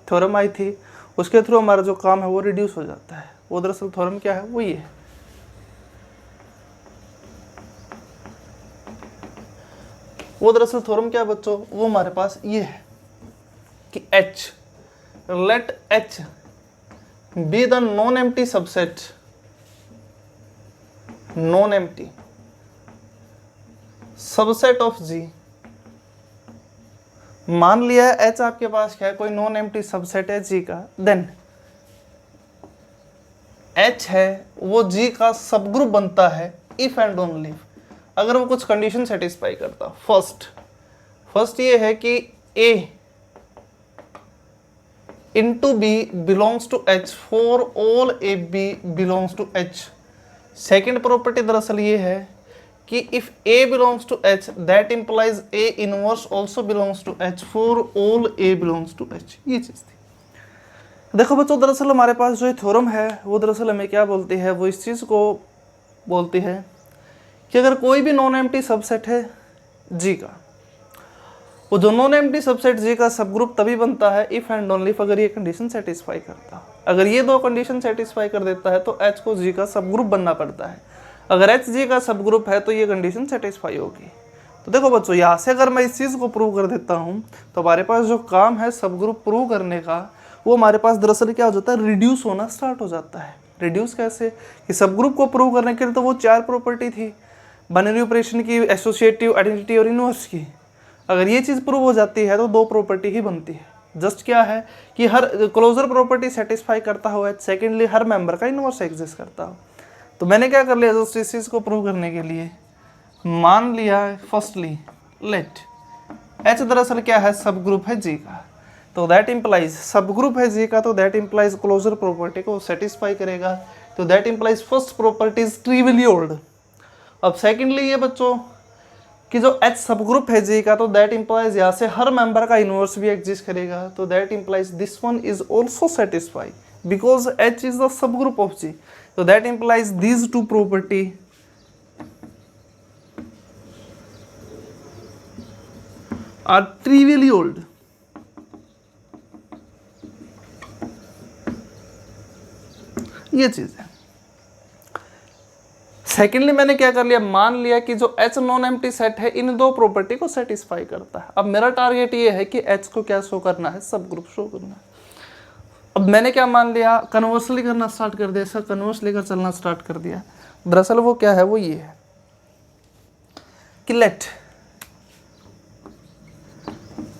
थ्योरम आई थी, उसके थ्रू हमारा जो काम है वो रिड्यूस हो जाता है। वो दरअसल थ्योरम क्या है, वो ये है। वो दरअसल थ्योरम क्या है बच्चों, वो हमारे पास ये है कि H, let H be the non empty subset, non empty subset of G। मान लिया H आपके पास क्या है, कोई नॉन एम्प्टी सबसेट है G का, देन H है वो G का सब ग्रुप बनता है इफ एंड ओनली अगर वो कुछ कंडीशन सेटिस्फाई करता। फर्स्ट ये है कि A into B belongs to H for all A B belongs to H। Second property दरअसल ये है कि if A belongs to H that implies A inverse also belongs to H for all A belongs to H, ये चीज़ थी। देखो बच्चों, दरअसल हमारे पास जो थ्योरम है वो दरअसल हमें क्या बोलती है, वो इस चीज़ को बोलती है कि अगर कोई भी नॉन एम्प्टी सबसेट है G का, वो जो नॉन एम्प्टी सबसेट G का सब ग्रुप तभी बनता है इफ एंड ओनली अगर ये कंडीशन सेटिस्फाई करता है। अगर ये दो कंडीशन सेटिस्फाई कर देता है तो H को G का सब ग्रुप बनना पड़ता है। अगर H G का सब ग्रुप है तो ये कंडीशन सेटिस्फाई होगी। तो देखो बच्चों, यहाँ से अगर मैं इस चीज़ को प्रूव कर देता हूँ तो हमारे पास जो काम है सब ग्रुप प्रूव करने का, वो हमारे पास दरअसल क्या हो जाता है, रिड्यूस होना स्टार्ट हो जाता है। रिड्यूस कैसे, कि सब ग्रुप को प्रूव करने के लिए तो वो 4 प्रॉपर्टी थी, बाइनरी ऑपरेशन की, एसोसिएटिव, आइडेंटिटी और इनवर्स की। अगर ये चीज़ प्रूव हो जाती है तो 2 प्रॉपर्टी ही बनती है। जस्ट क्या है कि हर क्लोजर प्रॉपर्टी सेटिस्फाई करता हो, सेकेंडली हर मेंबर का इनवर्स एग्जिस्ट करता हो। तो मैंने क्या कर लिया, जस्ट इस चीज़ को प्रूव करने के लिए मान लिया फर्स्टली लेट H दरअसल क्या है, सब ग्रुप है G का, तो दैट इम्प्लाइज सब ग्रुप है G का, तो दैट इम्प्लाइज क्लोजर प्रॉपर्टी को सेटिस्फाई करेगा, तो that implies first property is trivially hold. अब सेकेंडली ये बच्चों कि जो H सब ग्रुप है G का, तो दैट इम्प्लाइज यहाँ से हर मेंबर का इनवर्स भी एग्जिस्ट करेगा, तो that implies this one is also satisfy because H is the subgroup of G, so that implies these two property are trivially old। ये चीज है। सेकेंडली मैंने क्या कर लिया, मान लिया कि जो H नॉन एम्प्टी सेट है इन 2 प्रॉपर्टी को सेटिस्फाई करता है। अब मेरा टारगेट ये है कि H को क्या शो करना है, सब ग्रुप शो करना है। अब मैंने क्या मान लिया, कन्वर्सली करना स्टार्ट कर दिया, सर कन्वर्स लेकर चलना स्टार्ट कर दिया। दरअसल वो क्या है, वो ये है कि late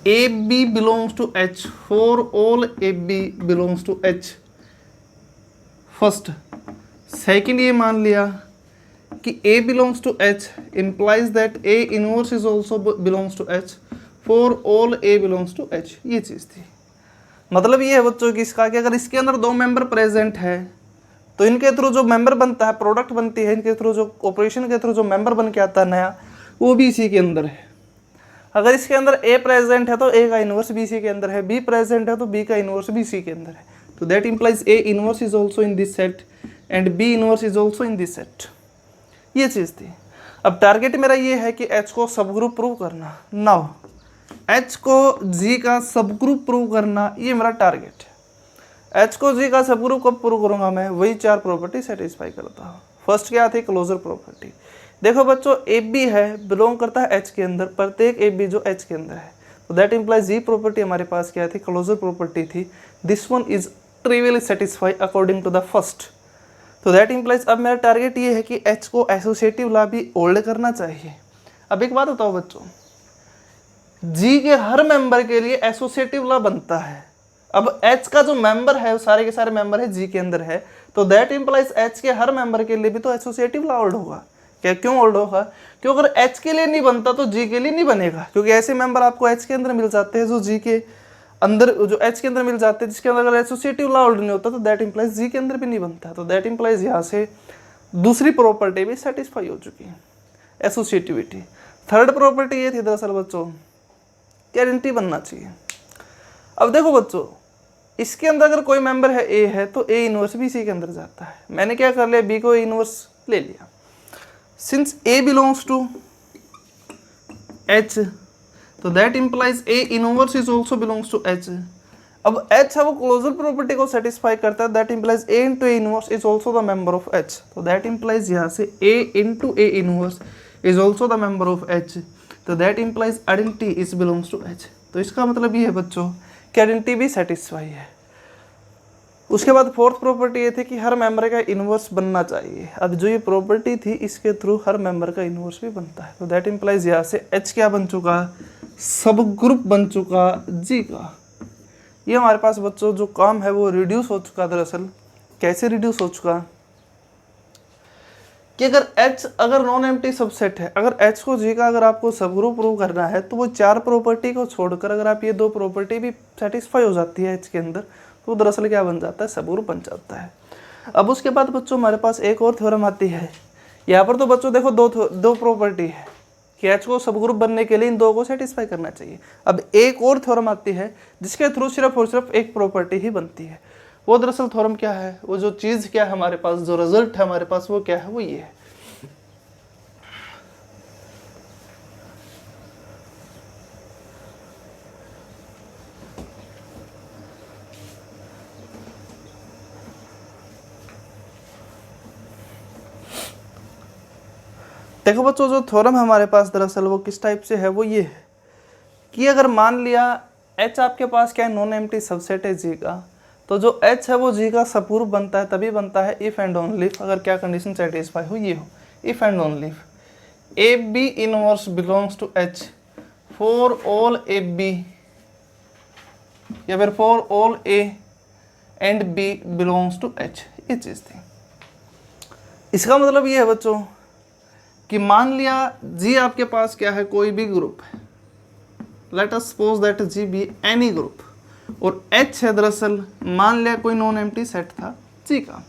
AB belongs to H for all AB belongs to H first. Second ये मान लिया कि A belongs to H implies that A inverse is also belongs to H for all A belongs to H, ये चीज़ थी। मतलब ये है बच्चों कि इसका कि अगर इसके अंदर 2 मेंबर प्रेजेंट है तो इनके थ्रू जो मेंबर बनता है, प्रोडक्ट बनती है, इनके थ्रू जो ऑपरेशन के थ्रू जो मेंबर बन के आता है नया, वो भी इसी के अंदर है। अगर इसके अंदर A प्रेजेंट है तो A का इनवर्स भी इसी के अंदर है, B प्रेजेंट है तो B का इनवर्स भी इसी के अंदर है, तो that implies A inverse is also in this set and B inverse is also in this set, ये चीज़ थी। अब टारगेट मेरा ये है कि H को सब ग्रुप प्रूव करना। नाउ H को G का सब ग्रुप प्रूव करना, ये मेरा टारगेट है। H को G का सब ग्रुप कब प्रूव करूंगा मैं, वही 4 प्रॉपर्टी सेटिस्फाई करता हूँ। फर्स्ट क्या थी, क्लोजर प्रॉपर्टी। देखो बच्चों, AB है, बिलोंग करता है H के अंदर, प्रत्येक AB जो H के अंदर है, तो दैट इम्प्लाइज G प्रॉपर्टी हमारे पास क्या थी, क्लोजर प्रॉपर्टी थी। This one is trivially satisfy according to the first, तो दैट इम्प्लाइज अब मेरा टारगेट ये है कि H को एसोसिएटिव लॉ भी होल्ड करना चाहिए। अब एक बात बताओ बच्चों, G के हर मेंबर के लिए एसोसिएटिव लॉ बनता है। अब H का जो मेंबर है वो सारे के सारे मेंबर है G के अंदर है, तो दैट इम्प्लाइज H के हर मेंबर के लिए भी तो एसोसिएटिव लॉ होल्ड होगा। क्या, क्यों होल्ड होगा, क्योंकि अगर H के लिए नहीं बनता तो G के लिए नहीं बनेगा, क्योंकि ऐसे मेंबर आपको H के अंदर मिल जाते हैं जो G के अंदर, जो H के अंदर मिल जाते हैं, जिसके अंदर अगर एसोसिएटिव लॉ होल्ड नहीं होता तो दैट इम्प्लाइज G के अंदर भी नहीं बनता। तो दैट इम्प्लाइज यहाँ से दूसरी प्रॉपर्टी भी सेटिस्फाई हो चुकी है, एसोसिएटिविटी। थर्ड प्रॉपर्टी ये थी दरअसल बच्चों, गारंटी बनना चाहिए। अब देखो बच्चों, इसके अंदर अगर कोई मेंबर है A है तो A इनवर्स भी इसी के अंदर जाता है। मैंने क्या कर लिया, B को A इनवर्स ले लिया। Since A belongs to H, तो that implies A inverse is also belongs to H। अब H है वो क्लोजर प्रॉपर्टी को सेटिस्फाई करता है, that implies A into A inverse is also the member of H, तो दैट इम्प्लाइज यहाँ से A into A inverse is also the member of H, तो that implies identity is belongs to H। तो इसका मतलब ये है बच्चों कि आइडेंटिटी भी सेटिस्फाई है। उसके बाद फोर्थ प्रॉपर्टी ये थी कि हर मेंबर का इनवर्स बनना चाहिए। अब जो ये प्रॉपर्टी थी इसके थ्रू हर मेंबर का इनवर्स भी बनता है, तो दैट इम्प्लाइज यहाँ से H क्या बन चुका, सब ग्रुप बन चुका G का। ये हमारे पास बच्चों जो काम है वो रिड्यूस हो चुका। दरअसल कैसे रिड्यूस हो चुका कि अगर H अगर नॉन एम्प्टी सबसेट है, अगर H को G का अगर आपको सब ग्रुप प्रूव करना है तो वो 4 प्रॉपर्टी को छोड़कर अगर आप ये 2 प्रॉपर्टी भी सेटिस्फाई हो जाती है H के अंदर, तो दरअसल क्या बन जाता है, सब ग्रुप बन जाता है। अब उसके बाद बच्चों हमारे पास एक और थ्योरम आती है यहाँ पर तो बच्चों देखो दो प्रॉपर्टी है कि एच को सब ग्रुप बनने के लिए इन दो को सेटिस्फाई करना चाहिए। अब एक और थ्योरम आती है जिसके थ्रू सिर्फ और सिर्फ एक प्रॉपर्टी ही बनती है। वो दरअसल थ्योरम क्या है, वो जो चीज़ क्या है हमारे पास, जो रिजल्ट है हमारे पास वो क्या है, वो ये है। देखो बच्चों, जो थ्योरम हमारे पास दरअसल वो किस टाइप से है, वो ये है कि अगर मान लिया H आपके पास क्या है, नॉन एम्प्टी सबसेट है जी का, तो जो H है वो जी का सबग्रुप बनता है, तभी बनता है इफ एंड ओनली इफ, अगर क्या कंडीशन सेटिस्फाई हो, ये हो if and only if A B inverse belongs to H for all A B, या फिर for all A and B belongs to H, ये चीज़ थी। इसका मतलब ये है बच्चों कि मान लिया जी आपके पास क्या है, कोई भी ग्रुप है, let us suppose that G be any group, और H है दरअसल मान लिया कोई नॉन एम्प्टी सेट था जी का।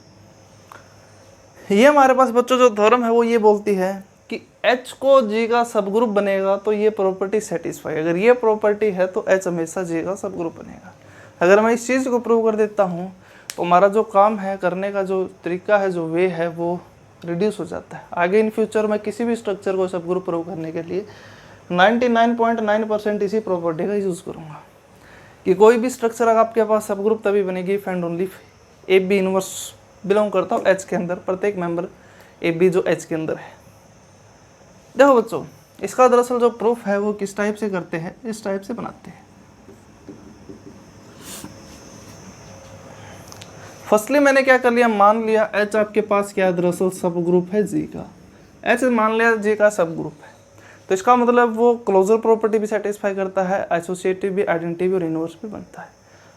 ये हमारे पास बच्चों जो थ्योरम है वो ये बोलती है कि H को जी का सब ग्रुप बनेगा तो ये प्रॉपर्टी सेटिस्फाई, अगर ये प्रॉपर्टी है तो H हमेशा जी का सब ग्रुप बनेगा। अगर मैं इस चीज़ को प्रूव कर देता हूँ तो हमारा जो काम है करने का जो तरीका है, जो वे है, वो रिड्यूस हो जाता है। आगे इन फ्यूचर में किसी भी स्ट्रक्चर को सब ग्रुप प्रूव करने के लिए 99.9% इसी प्रॉपर्टी का यूज़ करूँगा कि कोई भी स्ट्रक्चर अगर आपके पास सब ग्रुप तभी बनेगी if and only A B inverse belong करता हूँ H के अंदर, प्रत्येक मेंबर ए बी जो H के अंदर है। देखो बच्चों, इसका दरअसल जो प्रूफ है वो किस टाइप से करते हैं, इस टाइप से बनाते हैं। फर्स्टली मैंने क्या कर लिया, मान लिया H आपके पास क्या है, दरअसल सब ग्रुप है जी का, H मान लिया जी का सब ग्रुप है, तो इसका मतलब वो क्लोजर प्रॉपर्टी भी सेटिस्फाई करता है, एसोसिएटिव भी, आइडेंटिटी भी और इनवर्स भी बनता है।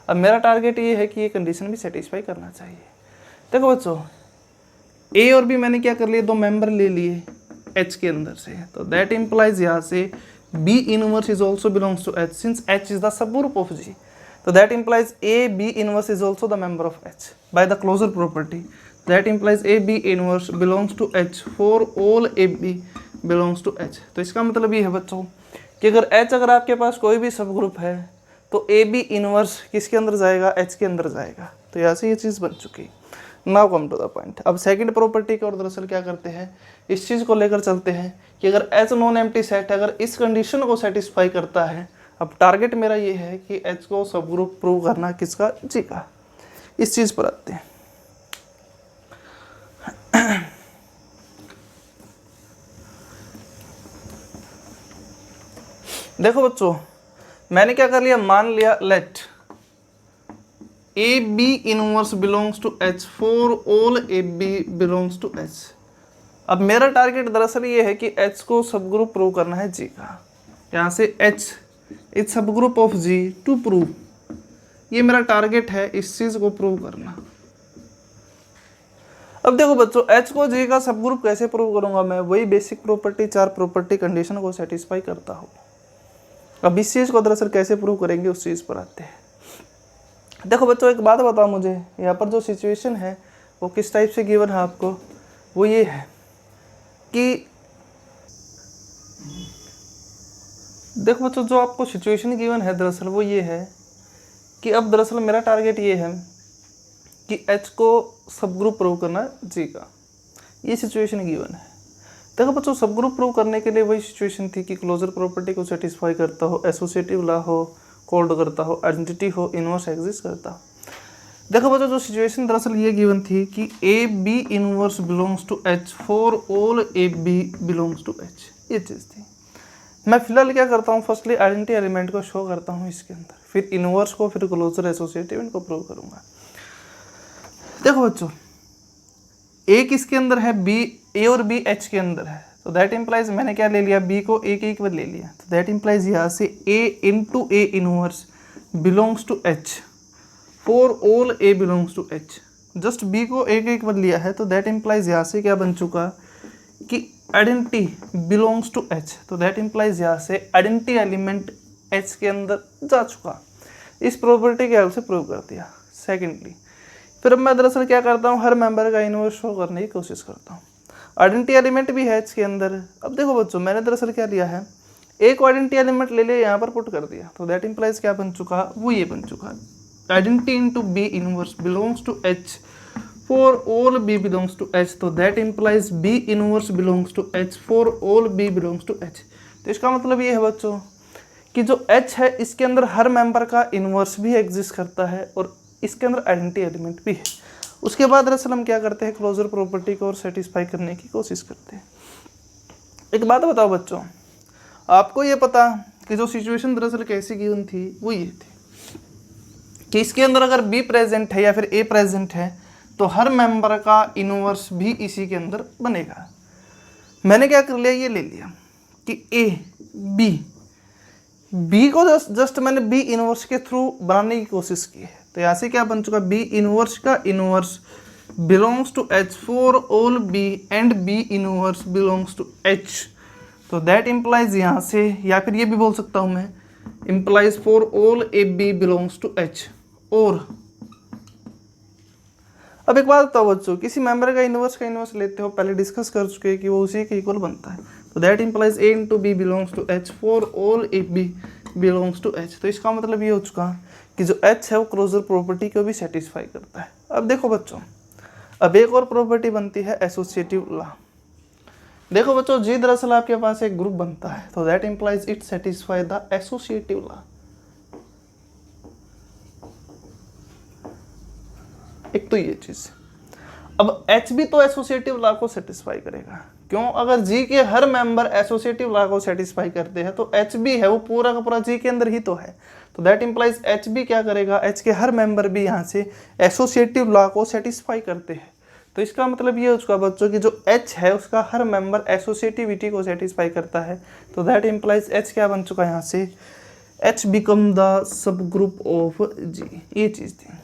अब मेरा टारगेट ये है कि ये कंडीशन भी सेटिस्फाई करना चाहिए। देखो बच्चों, ए और बी मैंने क्या कर लिया, दो मेंबर ले लिए H के अंदर से, तो दैट इम्प्लाइज यहाँ से B inverse is also belongs to H since H is the subgroup of G, so that implies AB inverse is also the member of H by the closure property. That implies AB inverse belongs to H for all AB belongs to H. तो इसका मतलब ये है बच्चों कि अगर H अगर आपके पास कोई भी सब ग्रुप है तो AB इनवर्स किसके अंदर जाएगा, H के अंदर जाएगा। तो यहाँ से ये चीज़ बन चुकी। Now come to the point. अब सेकंड प्रॉपर्टी के और दरअसल क्या करते हैं, इस चीज़ को लेकर चलते हैं कि अगर H नॉन एम्प्टी सेट है, अगर इस कंडीशन को सेटिस्फाई करता है, अब टारगेट मेरा ये है कि H को सब ग्रुप प्रूव करना किसका, जी का। इस चीज़ पर आते हैं। देखो बच्चों, मैंने क्या कर लिया, मान लिया let A B inverse belongs to H for all A B belongs to H। अब मेरा टारगेट दरअसल ये है कि H को सब ग्रुप प्रूव करना है जी का। यहाँ से H is subgroup of G to prove, ये मेरा टारगेट है, इस चीज को प्रूव करना। अब देखो बच्चों, H को जी का सब ग्रुप कैसे प्रूव करूंगा मैं, वही बेसिक प्रॉपर्टी, चार प्रॉपर्टी कंडीशन को सेटिस्फाई करता हूँ। अब इस चीज को दरअसल कैसे प्रूव करेंगे उस चीज पर आते हैं। देखो बच्चों, एक बात बताओ मुझे, यहाँ पर जो सिचुएशन है वो किस टाइप से गिवन है आपको, वो ये है कि देखो बच्चों, जो आपको सिचुएशन गिवन है दरअसल वो ये है कि अब दरअसल मेरा टारगेट ये है कि H को सब ग्रुप प्रूव करना जी का, ये सिचुएशन गिवन है। देखो बच्चों, सब ग्रुप प्रूव करने के लिए वही सिचुएशन थी कि क्लोजर प्रॉपर्टी को सेटिस्फाई करता हो, एसोसिएटिव लॉ हो, कोल्ड करता हो, आइडेंटिटी हो, इनवर्स एग्जिस्ट करता हो। देखो बच्चों, जो सिचुएशन दरअसल ये गिवन थी कि A B inverse belongs to H for all A B belongs to H, ये चीज़ थी। मैं फिलहाल क्या करता हूँ, फर्स्टली आइडेंटिटी एलिमेंट को शो करता हूँ इसके अंदर, फिर इनवर्स को, फिर क्लोजर, एसोसिएटिव, इनको प्रूव करूँगा। देखो बच्चों, ए किसके अंदर है, बी, ए और बी H के अंदर है, तो दैट इम्प्लाइज मैंने क्या ले लिया, बी को ए के इक्वल ले लिया, तो दैट इम्प्लाइज यहाँ से A into A inverse belongs to H for all A belongs to H। Just B को ए के इक्वल लिया है, तो दैट इम्प्लाइज यहाँ से क्या बन चुका कि आइडेंटिटी बिलोंग्स टू H, तो दैट इम्प्लाइज यहाँ से आइडेंटिटी एलिमेंट H के अंदर जा चुका। इस प्रॉपर्टी के हेल्प से प्रूव कर दिया। सेकेंडली फिर अब मैं दरअसल क्या करता हूँ, हर मेंबर का इनवर्स शो करने की कोशिश करता हूँ। आइडेंटिटी एलिमेंट भी है H के अंदर। अब देखो बच्चों, मैंने दरअसल क्या लिया है, एक आइडेंटिटी एलिमेंट ले लिया, यहाँ पर पुट कर दिया, तो दैट इंप्लाइज क्या बन चुका, वो ये बन चुका, identity into B inverse belongs to H for all B belongs to H, तो that implies B inverse belongs to H for all B belongs to H। तो इसका मतलब ये है बच्चों कि जो H है इसके अंदर हर मेंबर का इनवर्स भी एग्जिस्ट करता है और इसके अंदर आइडेंटिटी एलिमेंट भी है। उसके बाद दरअसल हम क्या करते हैं, क्लोजर प्रॉपर्टी को और सेटिस्फाई करने की कोशिश करते हैं। एक बात बताओ बच्चों, आपको ये पता कि जो सिचुएशन दरअसल कैसी गिवन थी वो ये थी कि इसके अंदर अगर B प्रेजेंट है या फिर A प्रेजेंट है तो हर मेंबर का इनवर्स भी इसी के अंदर बनेगा। मैंने क्या कर लिया, ये ले लिया कि B को जस्ट मैंने B इनवर्स के थ्रू बनाने की कोशिश की है। तो यहाँ से क्या बन चुका, B इनवर्स का inverse belongs to H for all B and B inverse belongs to H। तो दैट इम्प्लाइज यहाँ से, या फिर ये भी बोल सकता हूँ मैं, implies for all AB belongs to H। और अब एक बात बताओ बच्चों, किसी मेंबर का इनवर्स लेते हो, पहले डिस्कस कर चुके हैं कि वो उसी के इक्वल बनता है। तो that implies A into B belongs to H for all AB belongs to H। तो इसका मतलब ये हो चुका कि जो H है वो क्लोजर प्रॉपर्टी को भी सेटिस्फाई करता है। अब देखो बच्चों, अब एक और प्रॉपर्टी बनती है एसोसिएटिव लॉ। देखो बच्चों, जी दरअसल आपके पास एक ग्रुप बनता है, तो that implies it satisfy the associative law. एक तो ये चीज। अब H भी तो एसोसिएटिव लॉ को सेटिस्फाई करेगा, क्यों, अगर G के हर मेंबर एसोसिएटिव लॉ को सेटिस्फाई करते हैं तो H भी है वो पूरा का पूरा G के अंदर ही तो है। तो दैट इम्प्लाइज H भी क्या करेगा, H के हर मेंबर भी यहाँ से एसोसिएटिव लॉ को सेटिस्फाई करते हैं। तो इसका मतलब ये हो चुका बच्चों कि जो H है उसका हर मेंबर एसोसिएटिविटी को सेटिस्फाई करता है। तो दैट इम्प्लाइज H क्या बन चुका है, यहाँ से H become the subgroup of G। ये चीज़ थी,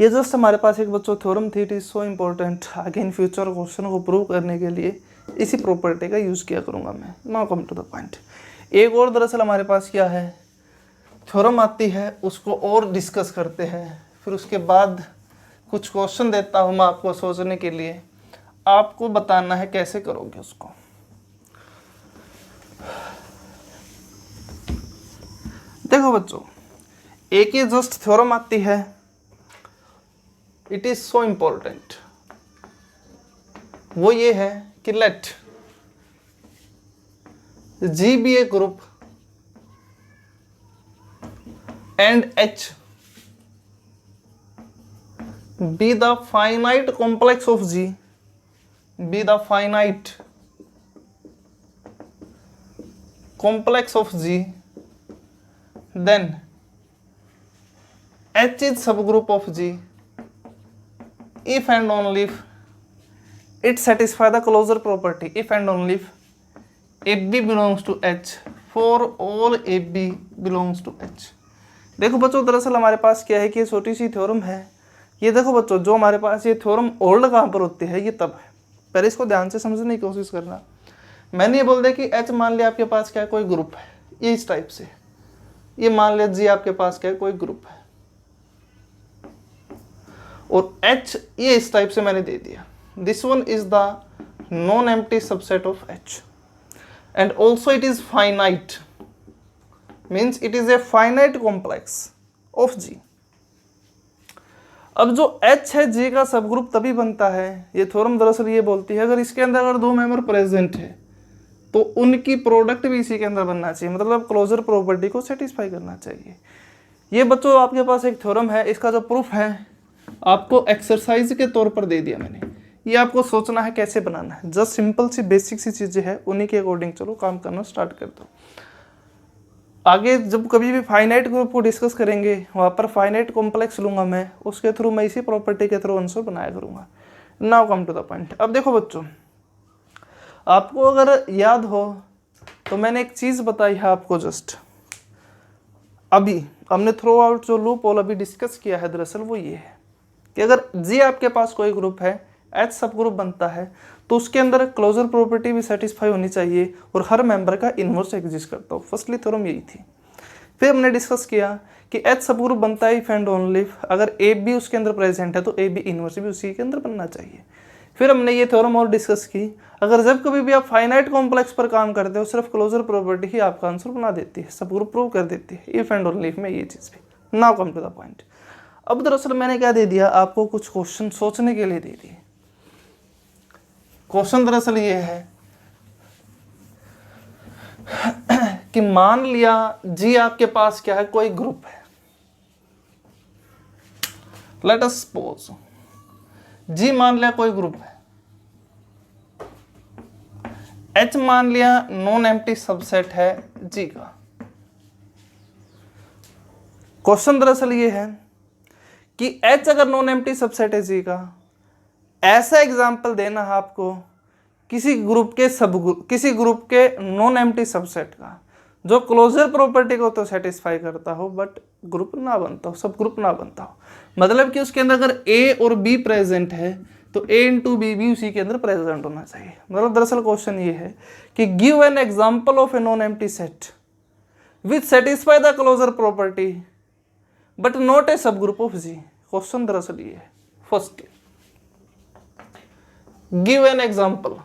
ये जस्ट हमारे पास एक बच्चों थ्योरम थी। इट इज सो इम्पोर्टेंट, आगे इन फ्यूचर क्वेश्चन को प्रूव करने के लिए इसी प्रॉपर्टी का यूज़ किया करूँगा मैं। Now come to the point. एक और दरअसल हमारे पास क्या है, थ्योरम आती है, उसको और डिस्कस करते हैं, फिर उसके बाद कुछ क्वेश्चन देता हूँ मैं आपको सोचने के लिए, आपको बताना है कैसे करोगे उसको। देखो बच्चों, एक ही जस्ट थ्योरम आती है, इट इज सो इम्पोर्टेंट, वो ये है कि late G be a group and H be the finite complex of G, be the finite complex of G, then H is subgroup of G if and only if it satisfy the closure property, if and only if AB belongs to H for all AB belongs to H। देखो बच्चों, दरअसल हमारे पास क्या है कि ये छोटी सी थ्योरम है। ये देखो बच्चों, जो हमारे पास ये थ्योरम ओल्ड कहाँ पर होती है, ये तब है, पहले इसको ध्यान से समझने की कोशिश करना। मैंने ये बोल दिया कि H मान लिया आपके पास क्या है, कोई ग्रुप है, ये इस टाइप से, ये मान लिया G आपके पास क्या है, कोई ग्रुप है, और H ये इस टाइप से मैंने दे दिया। This one is the non empty subset of H and also it is finite, means it is a finite complex of G। अब जो H है G का सब ग्रुप तभी बनता है, ये थ्योरम दरअसल ये बोलती है अगर इसके अंदर अगर दो मेंबर प्रेजेंट है तो उनकी प्रोडक्ट भी इसी के अंदर बनना चाहिए, मतलब क्लोजर प्रॉपर्टी को सेटिस्फाई करना चाहिए। ये बच्चों आपके पास एक थ्योरम है, इसका जो प्रूफ है आपको एक्सरसाइज के तौर पर दे दिया मैंने, ये आपको सोचना है कैसे बनाना है। जस्ट सिंपल सी बेसिक सी चीज़ें हैं, उन्हीं के अकॉर्डिंग चलो काम करना स्टार्ट कर दो। आगे जब कभी भी फाइनाइट ग्रुप को डिस्कस करेंगे वहाँ पर फाइनाइट कॉम्प्लेक्स लूँगा मैं, उसके थ्रू मैं इसी प्रॉपर्टी के थ्रू आंसर बनाया करूँगा। Now come to the point. अब देखो बच्चों, आपको अगर याद हो तो मैंने एक चीज़ बताई है आपको जस्ट अभी, हमने थ्रू आउट जो लूप होल अभी डिस्कस किया है दरअसल वो ये है कि अगर G आपके पास कोई ग्रुप है, H सब ग्रुप बनता है, तो उसके अंदर क्लोजर प्रॉपर्टी भी सेटिस्फाई होनी चाहिए और हर मेंबर का इनवर्स एग्जिस्ट करता हो। फर्स्टली थ्योरम यही थी। फिर हमने डिस्कस किया कि H सब ग्रुप बनता है इफ एंड ओनली इफ अगर A भी उसके अंदर प्रेजेंट है तो A भी इनवर्स भी उसी के अंदर बनना चाहिए। फिर हमने ये थ्योरम और डिस्कस की, अगर जब कभी भी आप फाइनाइट कॉम्प्लेक्स पर काम करते हो सिर्फ क्लोजर प्रॉपर्टी ही आपका आंसर बना देती है, सब ग्रुप प्रूव कर देती है, इफ एंड ओनली इफ में ये चीज़ भी। Now come to the point. अब दरअसल मैंने क्या दे दिया आपको, कुछ क्वेश्चन सोचने के लिए दे दिए। क्वेश्चन दरअसल ये है कि मान लिया जी आपके पास क्या है, कोई ग्रुप है, लेट अस सपोज जी मान लिया कोई ग्रुप है, एच मान लिया नॉन एम्प्टी सबसेट है जी का। क्वेश्चन दरअसल ये है कि एच अगर नॉन एम्प्टी सबसेट है जी का, ऐसा एग्जाम्पल देना है आपको किसी ग्रुप के नॉन एम्प्टी सबसेट का जो क्लोजर प्रॉपर्टी को तो सेटिस्फाई करता हो बट ग्रुप ना बनता हो, सब ग्रुप ना बनता हो। मतलब कि उसके अंदर अगर ए और बी प्रेजेंट है तो ए इंटू बी भी उसी के अंदर प्रेजेंट होना चाहिए। मतलब दरअसल क्वेश्चन ये है कि give an example of a non empty set which satisfy the closure property but not a subgroup of G. Question दरअसल ये है, first give an example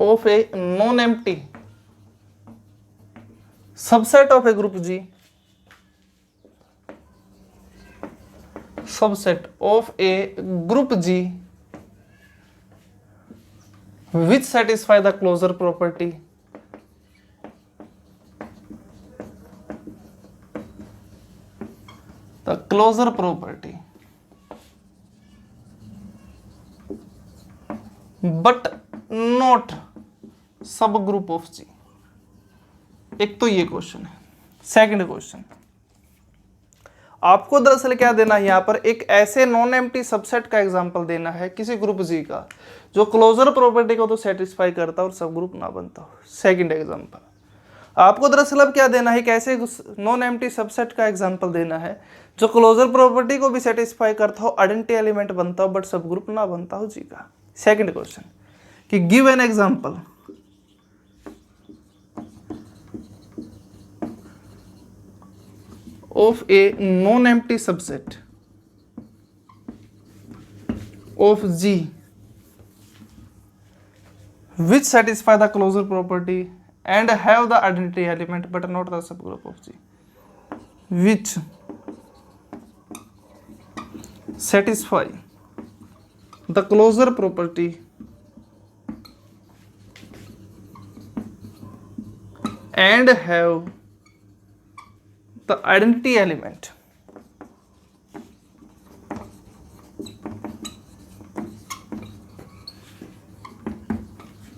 of a non-empty subset of a group G, subset of a group G which satisfy the closure property but not सब group of जी। एक तो ये question है। Second question, आपको दरअसल क्या देना है यहां पर, एक ऐसे नॉन एम्प्टी सबसेट का एग्जांपल देना है किसी ग्रुप जी का जो क्लोजर प्रॉपर्टी को तो सेटिस्फाई करता और सब ग्रुप ना बनता हो। सेकंड एग्जांपल आपको दरअसल अब क्या देना है, एक ऐसे नॉन एम्प्टी सबसेट का एग्जांपल देना है जो क्लोजर प्रॉपर्टी को भी सेटिस्फाई करता हो, आइडेंटिटी एलिमेंट बनता हो बट सब ग्रुप ना बनता हो जी का। सेकंड क्वेश्चन कि give an example of a non-empty subset of G which satisfy the closure property and have the identity element but not the subgroup of G, which satisfy the closure property and have the identity element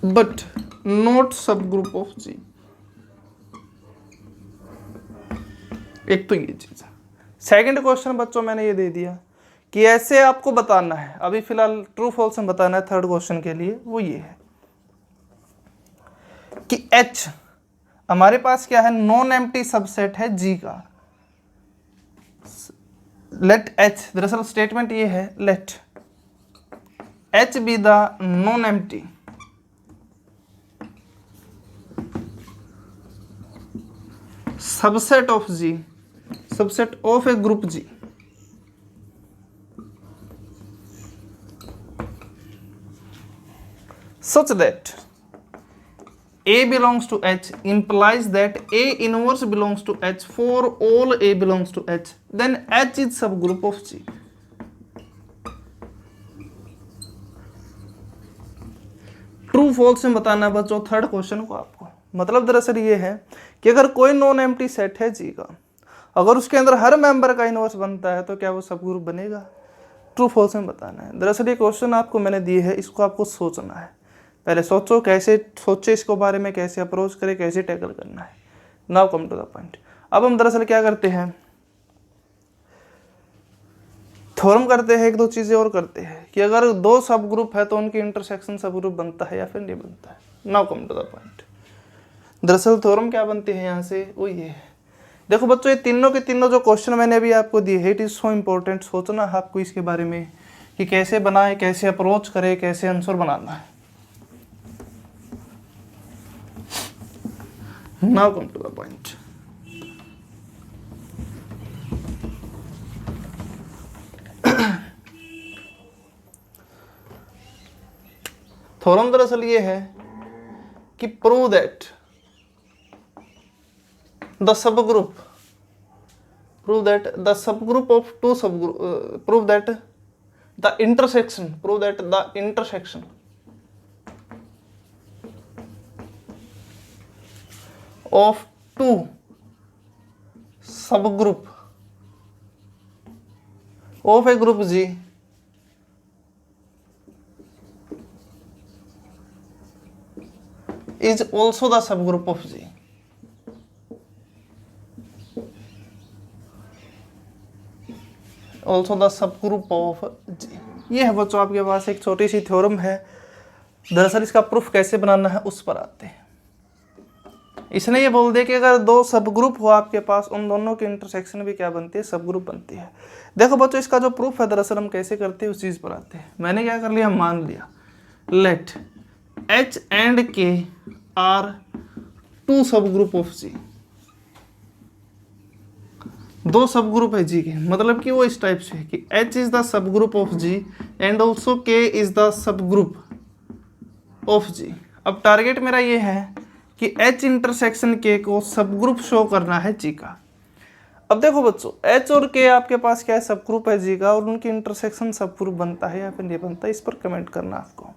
but not subgroup of G। एक तो ये चीज है। Second question बच्चों मैंने ये दे दिया कि ऐसे आपको बताना है, अभी फिलहाल ट्रू फॉल्स में बताना है। थर्ड क्वेश्चन के लिए वो ये है कि H हमारे पास क्या है, नॉन एम्प्टी सबसेट है जी का। लेट H, दरअसल स्टेटमेंट ये है let H be the non empty subset of G, subset of a group G such that A belongs to H implies that A inverse belongs to H for all A belongs to H, then H is subgroup of G। True false में बताना है बच्चों third question को आपको। मतलब दरअसल ये है कि अगर कोई नॉन एम्प्टी सेट है जी का, अगर उसके अंदर हर मेंबर का इनवर्स बनता है तो क्या वो सब ग्रुप बनेगा? ट्रू फॉल्स में बताना है। दरअसल ये क्वेश्चन आपको मैंने दिए है, इसको आपको सोचना है। पहले सोचो कैसे सोचे इसको बारे में, कैसे अप्रोच करें, कैसे टैकल करना है। Now come to the point. अब हम दरअसल क्या करते हैं, थ्योरम करते हैं, एक दो चीज़ें और करते हैं कि अगर दो सब ग्रुप है तो उनकी इंटरसेक्शन सब ग्रुप बनता है या फिर नहीं बनता है। Now come to the point. दरअसल थ्योरम क्या बनती है यहाँ से, वो ये है। देखो बच्चों, ये तीनों के तीनों जो क्वेश्चन मैंने अभी आपको दिए है, इट इज़ सो इम्पोर्टेंट। सोचना है आपको इसके बारे में कि कैसे बनाए, कैसे अप्रोच करें, कैसे आंसर बनाना है। Now come to the point. Theorem दरअसल ये है कि prove that the subgroup of two subgroup, prove that the intersection of two subgroup of a group G is also the subgroup of G. Also the subgroup of G. ये है बच्चों आपके पास एक छोटी सी theorem है। दरअसल इसका proof कैसे बनाना है उस पर आते हैं। इसने ये बोल दिया कि अगर दो सब ग्रुप हो आपके पास, उन दोनों की इंटरसेक्शन भी क्या बनती है, सब ग्रुप बनती है। देखो बच्चों इसका जो प्रूफ है दरअसल हम कैसे करते हैं उस चीज पर आते हैं। मैंने क्या कर लिया, मान लिया let H and K are two subgroup of G। दो सब ग्रुप है G के, मतलब कि वो इस टाइप से है कि H is the subgroup of G and also K is the subgroup of G। अब टारगेट मेरा ये है कि H इंटरसेक्शन K को सब ग्रुप शो करना है G का। अब देखो बच्चों H और K आपके पास क्या है, सब ग्रुप है G का, और उनकी इंटरसेक्शन सब ग्रुप बनता है या फिर नहीं बनता है, इस पर कमेंट करना। आपको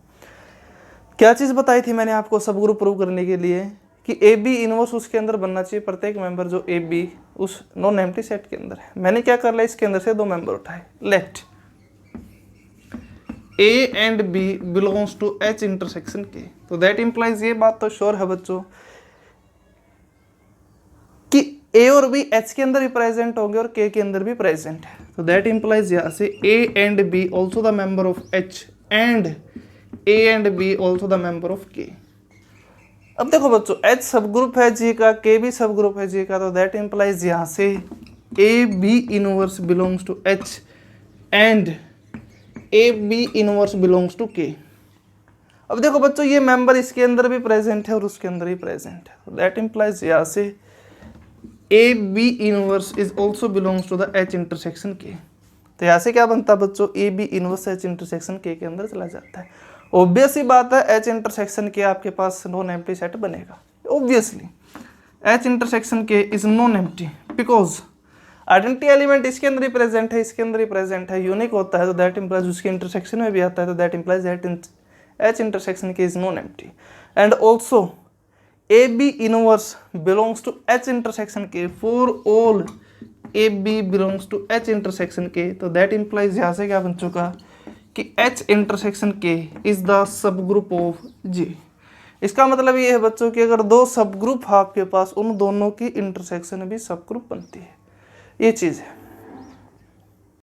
क्या चीज़ बताई थी मैंने आपको सब ग्रुप प्रूव करने के लिए कि AB इनवर्स उसके अंदर बनना चाहिए, प्रत्येक मेंबर जो AB उस नॉन एम्प्टी सेट के अंदर है। मैंने क्या कर लिया, इसके अंदर से दो मेंबर उठाए, let A and B belongs to H intersection K। तो दैट इंप्लाइज, ये बात तो श्योर है बच्चों कि A और B H के अंदर भी प्रेजेंट होंगे और K के अंदर भी प्रेजेंट है। तो दैट इंप्लाइज यहाँ से A and B also the member of H and A and B also the member of K। अब देखो बच्चों H सब ग्रुप है G का, K भी सब ग्रुप है G का, तो दैट इंप्लाइज यहाँ से A B inverse belongs to H and A B inverse belongs to K। अब देखो बच्चों ये मेंबर इसके अंदर भी प्रेजेंट है और उसके अंदर भी प्रेजेंट है, तो दैट इंप्लाइज यहाँ से A B inverse is also belongs to the H intersection K। तो यहाँ से क्या बनता है बच्चों, A B inverse H intersection K के अंदर चला जाता है। ऑब्वियस ही बात है H इंटरसेक्शन K आपके पास नॉन एम्प्टी सेट बनेगा। Obviously H intersection K is non empty because identity element इसके अंदर ही प्रेजेंट है, इसके अंदर ही प्रेजेंट है, यूनिक होता है, तो दैट इंप्लाइज उसके इंटरसेक्शन में भी आता है, तो that implies that H intersection K is non empty and also AB inverse belongs to H intersection K for all AB belongs to H intersection K। तो दैट इंप्लाइज यहाँ से क्या बन चुका कि H intersection K is the subgroup of G। इसका मतलब ये है बच्चों कि अगर दो सब ग्रुप है आपके पास, उन दोनों की इंटरसेक्शन भी सब ग्रुप बनती है, ये चीज़ है।